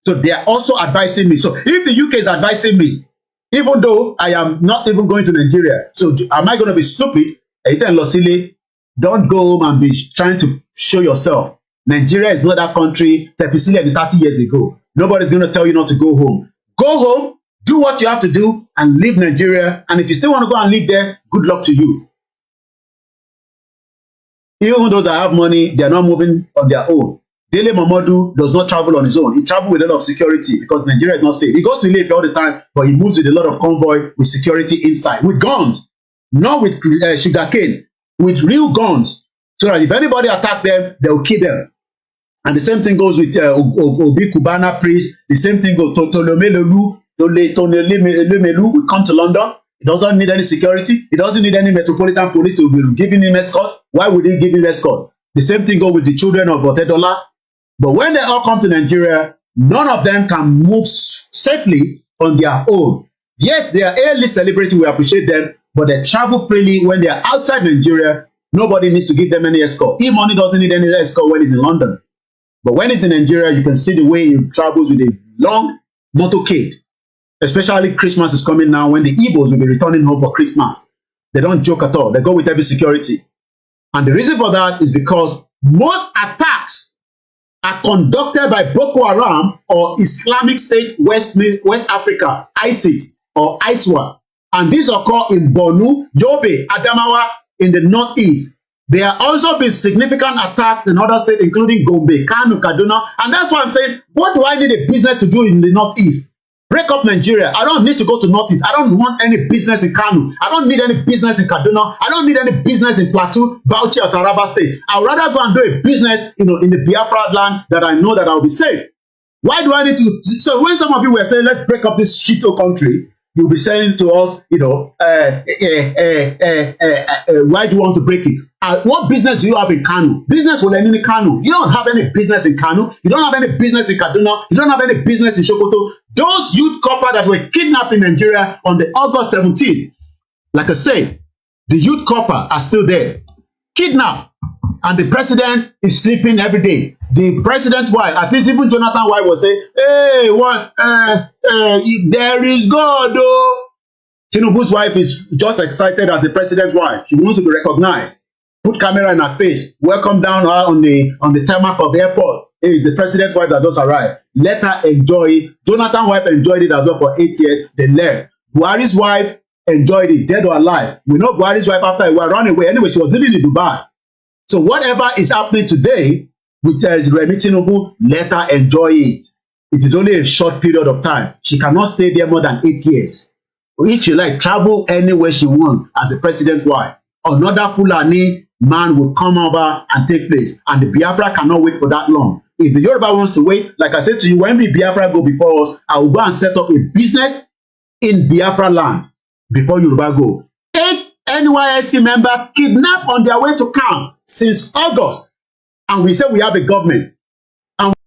[SPEAKER 6] So they are also advising me. So if the UK is advising me, even though I am not even going to Nigeria, so am I going to be stupid? Don't go home and be trying to show yourself. Nigeria is not that country that facilitated 30 years ago. Nobody's going to tell you not to go home. Go home, do what you have to do, and leave Nigeria. And if you still want to go and live there, good luck to you. Even those that have money, they are not moving on their own. Dele Momodu does not travel on his own. He travels with a lot of security because Nigeria is not safe. He goes to Ile-Ife all the time, but he moves with a lot of convoy with security inside, with guns, not with sugarcane, with real guns, so that if anybody attack them, they will kill them. And the same thing goes with Obi Kubana priest. The same thing goes to Tolemelu will come to London. He doesn't need any security. He doesn't need any metropolitan police to be giving him escort. Why would he give him escort? The same thing goes with the children of Otedola. But when they all come to Nigeria, none of them can move safely on their own. Yes, they are A-list celebrity. We appreciate them, but they travel freely when they are outside Nigeria. Nobody needs to give them any escort. If money doesn't need any escort when he's in London. But when he's in Nigeria, you can see the way he travels with a long motorcade. Especially Christmas is coming now when the Igbos will be returning home for Christmas. They don't joke at all. They go with heavy security. And the reason for that is because most attacks are conducted by Boko Haram or Islamic State West Africa, ISIS or ISWA. And these occur in Borno, Yobe, Adamawa in the northeast. There are also been significant attacks in other states, including Gombe, Kano, Kaduna. And that's why I'm saying, what do I need a business to do in the northeast? Break up Nigeria. I don't need to go to northeast. I don't want any business in Kano. I don't need any business in Kaduna. I don't need any business in Plateau, Bauchi, or Taraba State. I would rather go and do a business, in the Biafra land that I know that I'll be safe. Why do I need to? So when some of you were saying, let's break up this shito country, you'll be saying to us, why do you want to break it? What business do you have in Kano? Business will end in Kano. You don't have any business in Kano. You don't have any business in Kaduna. You don't have any business in Sokoto. Those youth corps that were kidnapped in Nigeria on the August 17th, like I said, the youth corps are still there, kidnapped, and the president is sleeping every day. The president's wife, at least even Jonathan's wife, was saying, "Hey, what? There is God, though." Tinubu's wife is just excited as the president's wife. She wants to be recognized. Put camera in her face. Welcome down her on the tarmac of the airport. Hey, it's the president's wife that just arrived. Let her enjoy it. Jonathan's wife enjoyed it as well for 8 years. They left. Buhari's wife enjoyed it, dead or alive. We know Buhari's wife after a while ran away. Anyway, she was living in Dubai. So whatever is happening today with Remi Tinubu, let her enjoy it. It is only a short period of time. She cannot stay there more than 8 years. If she like, travel anywhere she wants as a president's wife. Another Fulani man will come over and take place. And the Biafra cannot wait for that long. If the Yoruba wants to wait, like I said to you, when the Biafra go before us, I will go and set up a business in Biafra land before Yoruba go. 8 NYSC members kidnapped on their way to camp since August. And we say we have a government.